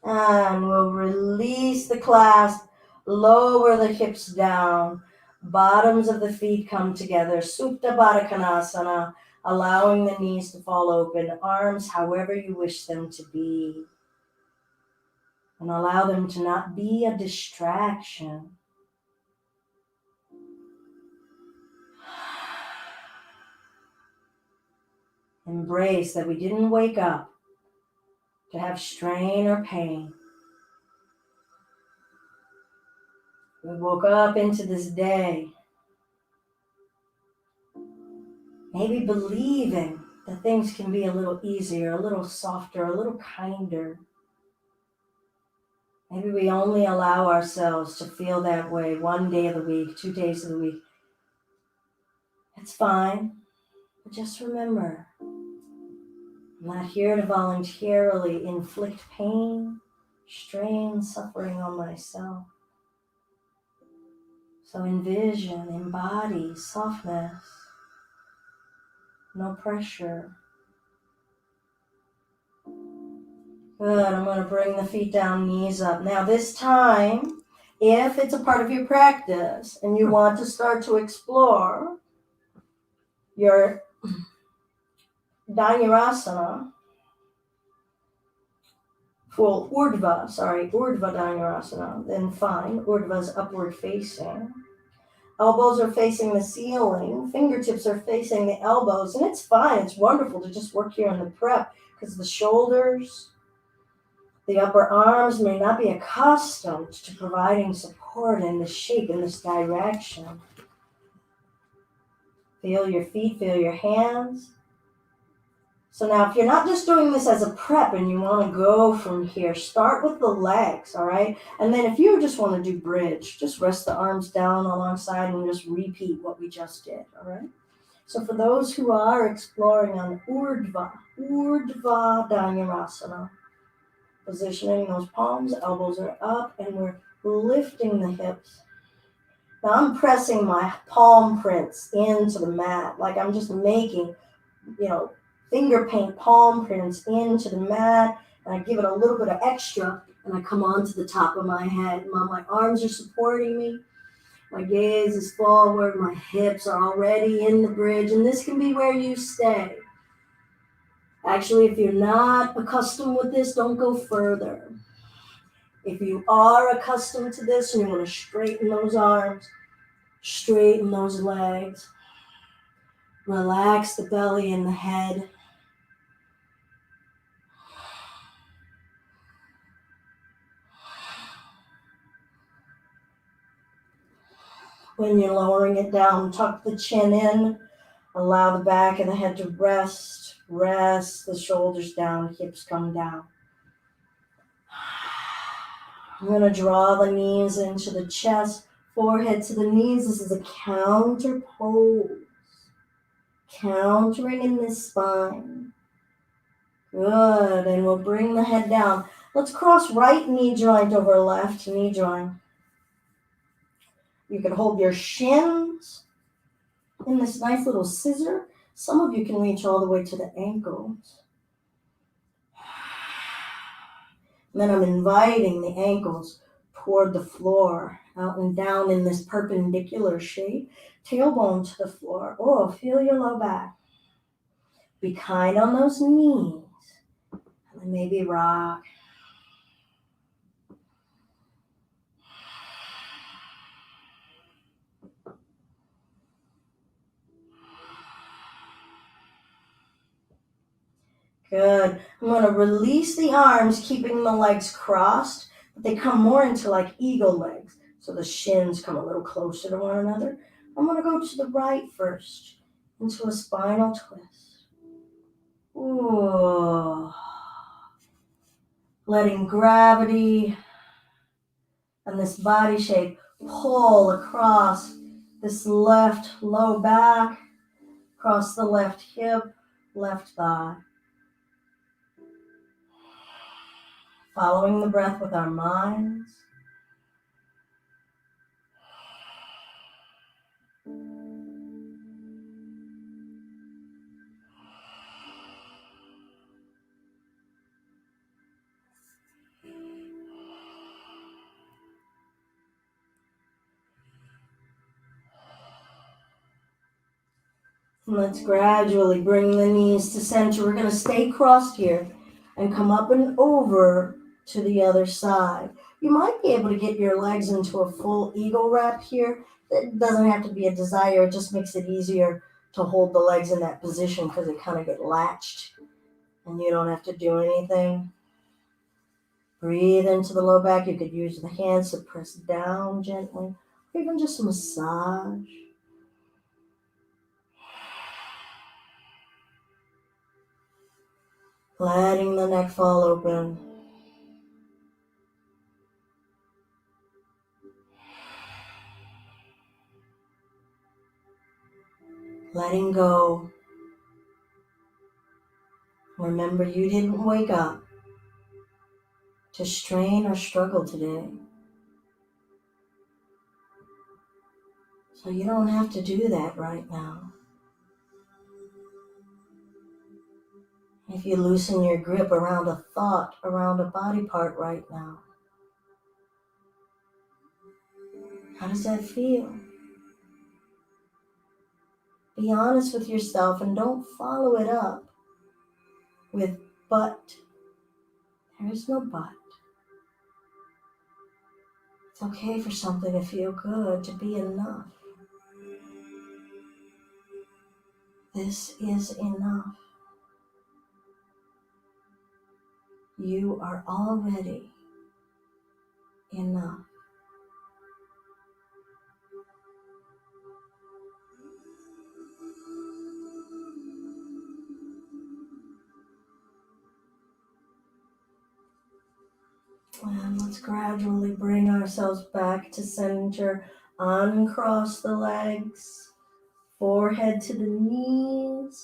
And we'll release the clasp, lower the hips down, bottoms of the feet come together, Supta Baddha Konasana, allowing the knees to fall open, arms however you wish them to be. And allow them to not be a distraction. Embrace that we didn't wake up to have strain or pain. We woke up into this day maybe believing that things can be a little easier, a little softer, a little kinder. Maybe we only allow ourselves to feel that way 1 day of the week, 2 days of the week. It's fine. But just remember, I'm not here to voluntarily inflict pain, strain, suffering on myself. So envision, embody softness, no pressure. Good, I'm going to bring the feet down, knees up. Now this time, if it's a part of your practice and you want to start to explore your Dhanurasana, Urdhva Dhanurasana, then fine. Urdhva is upward facing. Elbows are facing the ceiling, fingertips are facing the elbows, and it's fine. It's wonderful to just work here in the prep because the shoulders, the upper arms may not be accustomed to providing support in this shape, in this direction. Feel your feet, feel your hands. So now if you're not just doing this as a prep and you want to go from here, start with the legs, all right? And then if you just want to do bridge, just rest the arms down alongside and just repeat what we just did, all right? So for those who are exploring on Urdhva Dhanurasana, positioning those palms, elbows are up, and we're lifting the hips. Now I'm pressing my palm prints into the mat, like I'm just making, finger paint palm prints into the mat, and I give it a little bit of extra, and I come onto the top of my head. My arms are supporting me. My gaze is forward. My hips are already in the bridge, and this can be where you stay. Actually, if you're not accustomed with this, don't go further. If you are accustomed to this and you want to straighten those arms, straighten those legs, relax the belly and the head. When you're lowering it down, tuck the chin in, allow the back of the head to rest, the shoulders down, hips come down. I'm going to draw the knees into the chest, forehead to the knees. This is a counter pose, countering in the spine. Good, and we'll bring the head down. Let's cross right knee joint over left knee joint. You can hold your shins in this nice little scissor. Some of you can reach all the way to the ankles. And then I'm inviting the ankles toward the floor, out and down in this perpendicular shape. Tailbone to the floor. Oh, feel your low back. Be kind on those knees. And then maybe rock. Good. I'm going to release the arms, keeping the legs crossed, but they come more into like eagle legs. So the shins come a little closer to one another. I'm going to go to the right first, into a spinal twist. Ooh. Letting gravity And this body shape, pull across this left low back, across the left hip, left thigh. Following the breath with our minds. Let's gradually bring the knees to center. We're going to stay crossed here and come up and over to the other side. You might be able to get your legs into a full eagle wrap here. It doesn't have to be a desire. It just makes it easier to hold the legs in that position because they kind of get latched and you don't have to do anything. Breathe into the low back. You could use the hands to press down gently, or even just massage. Letting the neck fall open. Letting go. Remember, you didn't wake up to strain or struggle today. So you don't have to do that right now. If you loosen your grip around a thought, around a body part right now, how does that feel? Be honest with yourself and don't follow it up with but. There is no but. It's okay for something to feel good, to be enough. This is enough. You are already enough. And let's gradually bring ourselves back to center. Uncross the legs, forehead to the knees.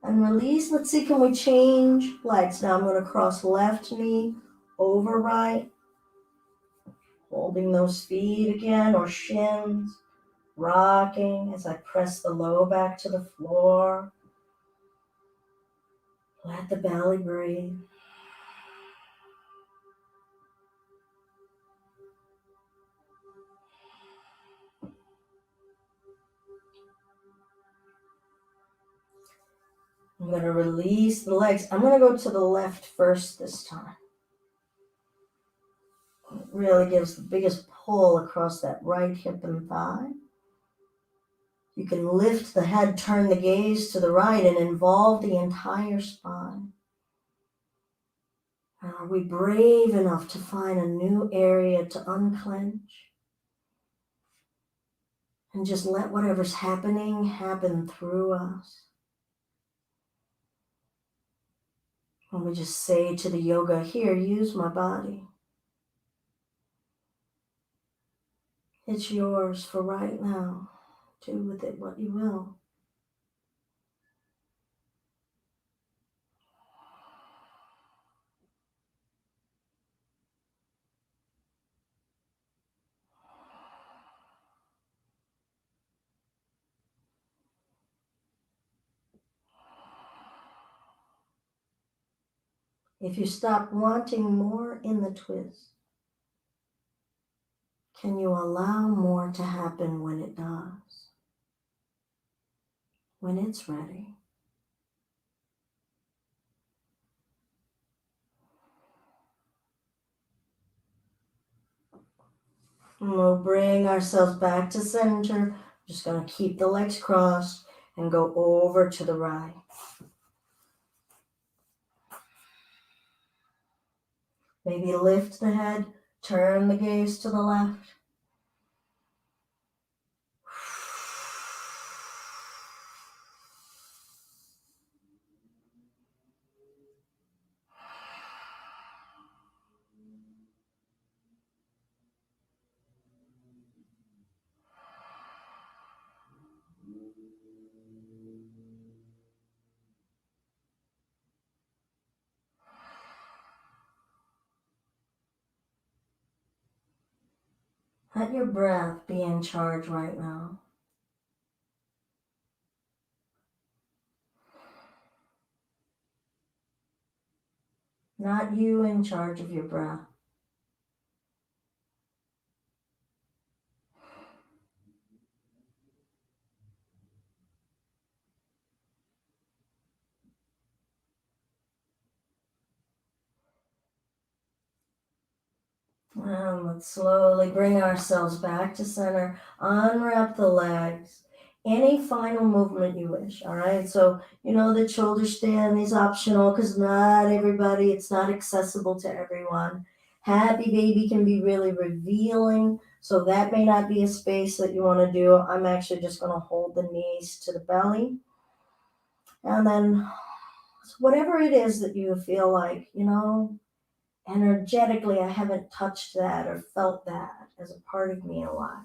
And release. Let's see, can we change legs? Now I'm going to cross left knee over right. Holding those feet again, or shins. Rocking as I press the low back to the floor. Let the belly breathe. I'm going to release the legs. I'm going to go to the left first this time. It really gives the biggest pull across that right hip and thigh. You can lift the head, turn the gaze to the right, and involve the entire spine. And are we brave enough to find a new area to unclench? And just let whatever's happening happen through us. And we just say to the yoga, here, use my body. It's yours for right now. Do with it what you will. If you stop wanting more in the twist, can you allow more to happen when it does? When it's ready? And we'll bring ourselves back to center. Just going to keep the legs crossed and go over to the right. Maybe lift the head, turn the gaze to the left. Let your breath be in charge right now. Not you in charge of your breath. And let's slowly bring ourselves back to center. Unwrap the legs. Any final movement you wish, all right? So, the shoulder stand is optional because not everybody, it's not accessible to everyone. Happy baby can be really revealing, so that may not be a space that you want to do. I'm actually just going to hold the knees to the belly. And then whatever it is that you feel like, energetically, I haven't touched that or felt that as a part of me in a while.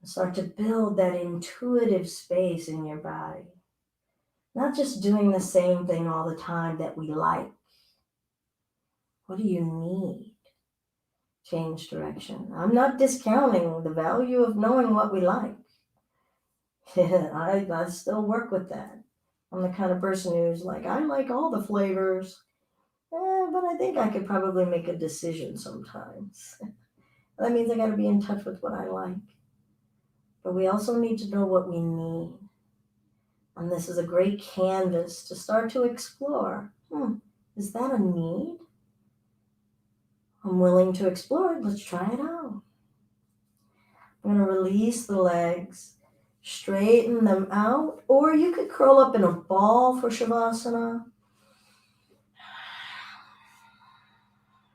Start to build that intuitive space in your body. Not just doing the same thing all the time that we like. What do you need? Change direction. I'm not discounting the value of knowing what we like. I still work with that. I'm the kind of person who's like, I like all the flavors, but I think I could probably make a decision sometimes. That means I got to be in touch with what I like. But we also need to know what we need. And this is a great canvas to start to explore. Is that a need? I'm willing to explore it. Let's try it out. I'm going to release the legs, straighten them out, or you could curl up in a ball for Shavasana.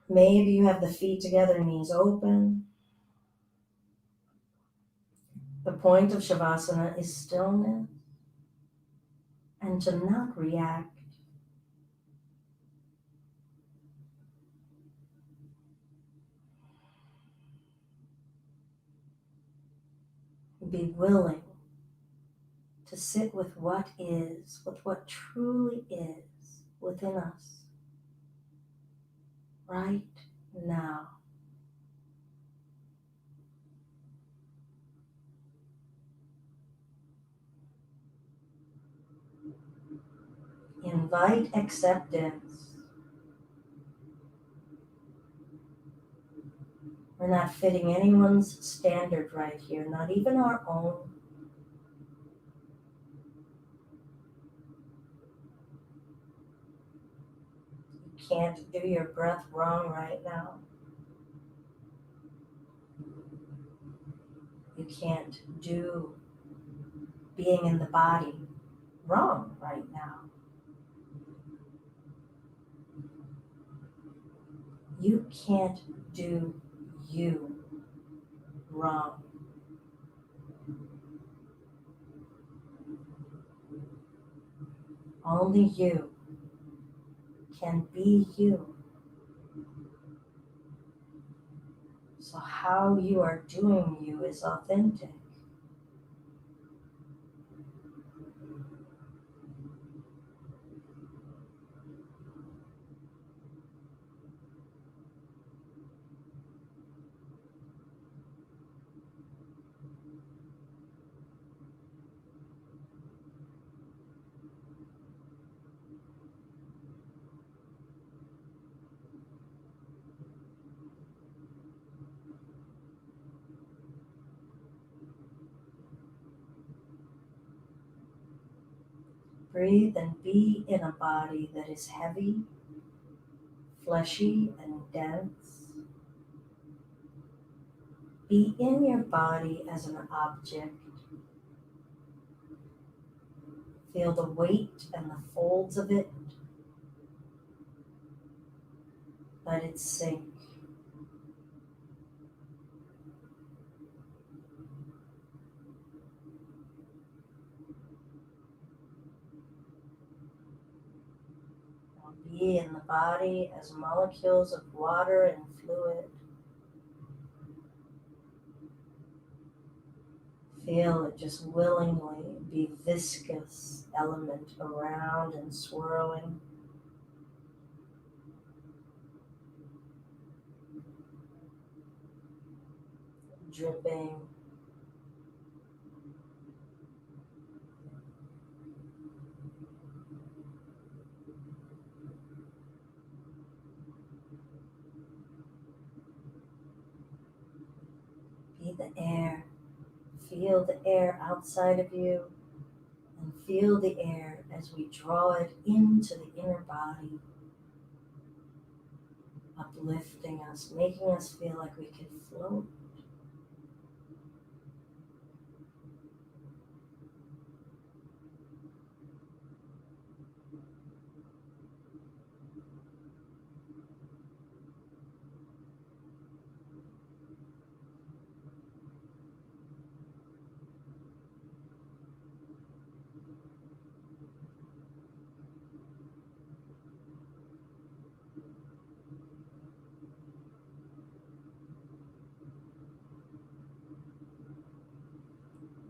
Maybe you have the feet together, knees open. The point of Shavasana is stillness and to not react. Be willing to sit with what is, with what truly is within us right now. Invite acceptance. We're not fitting anyone's standard right here, not even our own. You can't do your breath wrong right now. You can't do being in the body wrong right now. You can't do you wrong. Only you can be you. So how you are doing you is authentic. Breathe and be in a body that is heavy, fleshy, and dense. Be in your body as an object. Feel the weight and the folds of it. Let it sink. Now be in the body as molecules of water and fluid. Feel it just willingly be viscous element around and swirling. dripping. Be the air. Feel the air outside of you and feel the air as we draw it into the inner body, uplifting us, making us feel like we can float.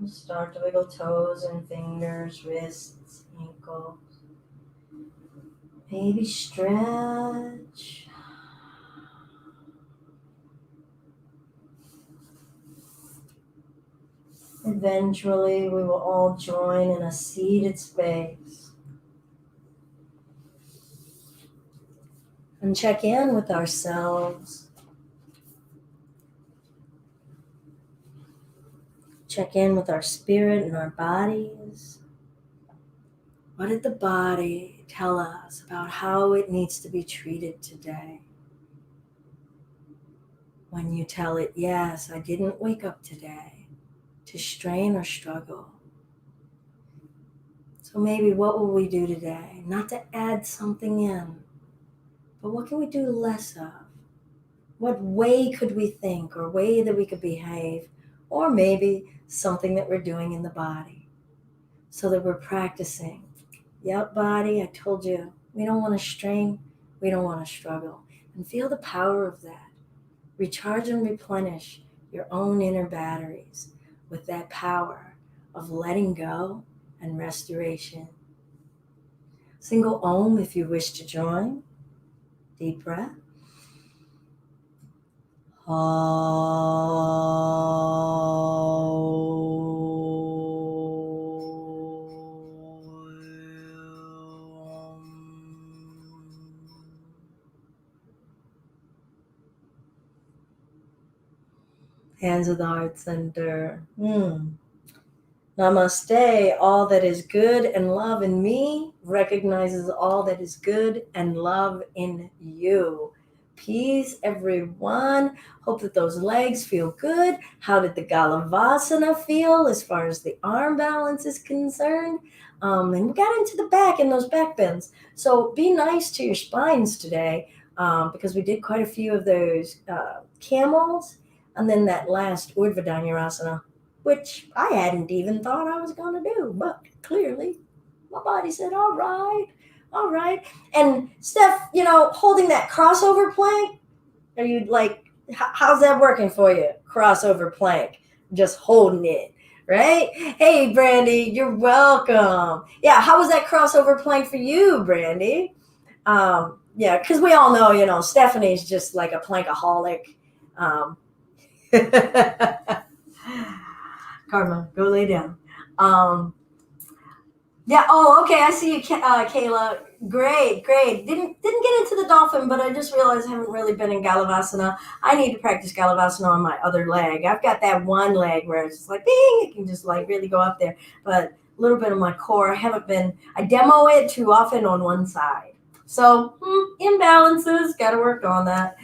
We'll start to wiggle toes and fingers, wrists, ankles. Maybe stretch. Eventually, we will all join in a seated space and check in with ourselves. Check in with our spirit and our bodies. What did the body tell us about how it needs to be treated today? When you tell it, yes, I didn't wake up today to strain or struggle. So maybe what will we do today? Not to add something in, but what can we do less of? What way could we think or way that we could behave? Or maybe something that we're doing in the body so that we're practicing. Yep, body, I told you, we don't want to strain, we don't want to struggle. And feel the power of that. Recharge and replenish your own inner batteries with that power of letting go and restoration. Single Om if you wish to join. Deep breath. Hands of the heart center. Namaste. All that is good and love in me recognizes all that is good and love in you. Peace, everyone. Hope that those legs feel good. How did the Galavasana feel as far as the arm balance is concerned? And we got into the back and those back bends. So be nice to your spines today because we did quite a few of those camels. And then that last Urdhva Dhanurasana, which I hadn't even thought I was going to do, but clearly my body said, all right. And Steph, holding that crossover plank, are you like, how's that working for you? Crossover plank, just holding it, right? Hey, Brandy, you're welcome. Yeah, how was that crossover plank for you, Brandy? Yeah, because we all know, Stephanie's just like a plankaholic. Karma, go lay down. Yeah. Oh, okay. I see you, Kayla. Great. Didn't get into the dolphin, but I just realized I haven't really been in Galavasana. I need to practice Galavasana on my other leg. I've got that one leg where it's just like, bing, it can just like really go up there. But a little bit of my core, I demo it too often on one side. So imbalances, got to work on that.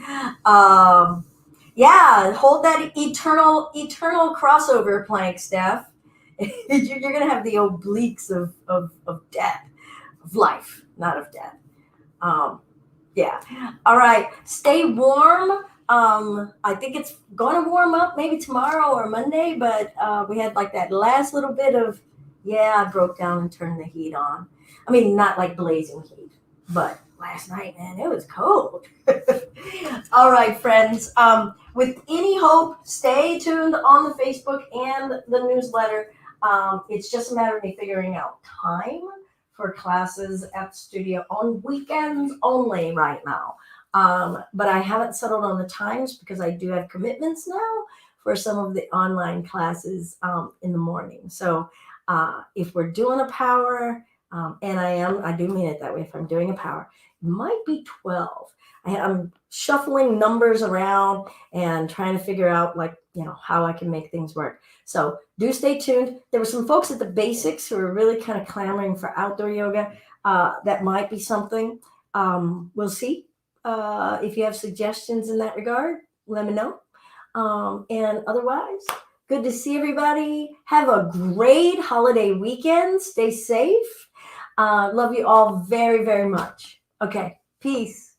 Yeah, hold that eternal crossover plank, Steph. You're going to have the obliques of death, of life, not of death. Yeah. All right. Stay warm. I think it's going to warm up maybe tomorrow or Monday, but we had like that last little bit of, I broke down and turned the heat on. I mean, not like blazing heat, but last night, man, it was cold. All right, friends. With any hope, stay tuned on the Facebook and the newsletter. It's just a matter of me figuring out time for classes at the studio on weekends only right now. But I haven't settled on the times because I do have commitments now for some of the online classes in the morning. So if we're doing a power, and I do mean it that way, if I'm doing a power, it might be 12. I'm shuffling numbers around and trying to figure out, like, how I can make things work. So do stay tuned. There were some folks at the basics who were really kind of clamoring for outdoor yoga. That might be something. We'll see. If you have suggestions in that regard, let me know. And otherwise, good to see everybody. Have a great holiday weekend. Stay safe. Love you all very, very much. Okay. Peace.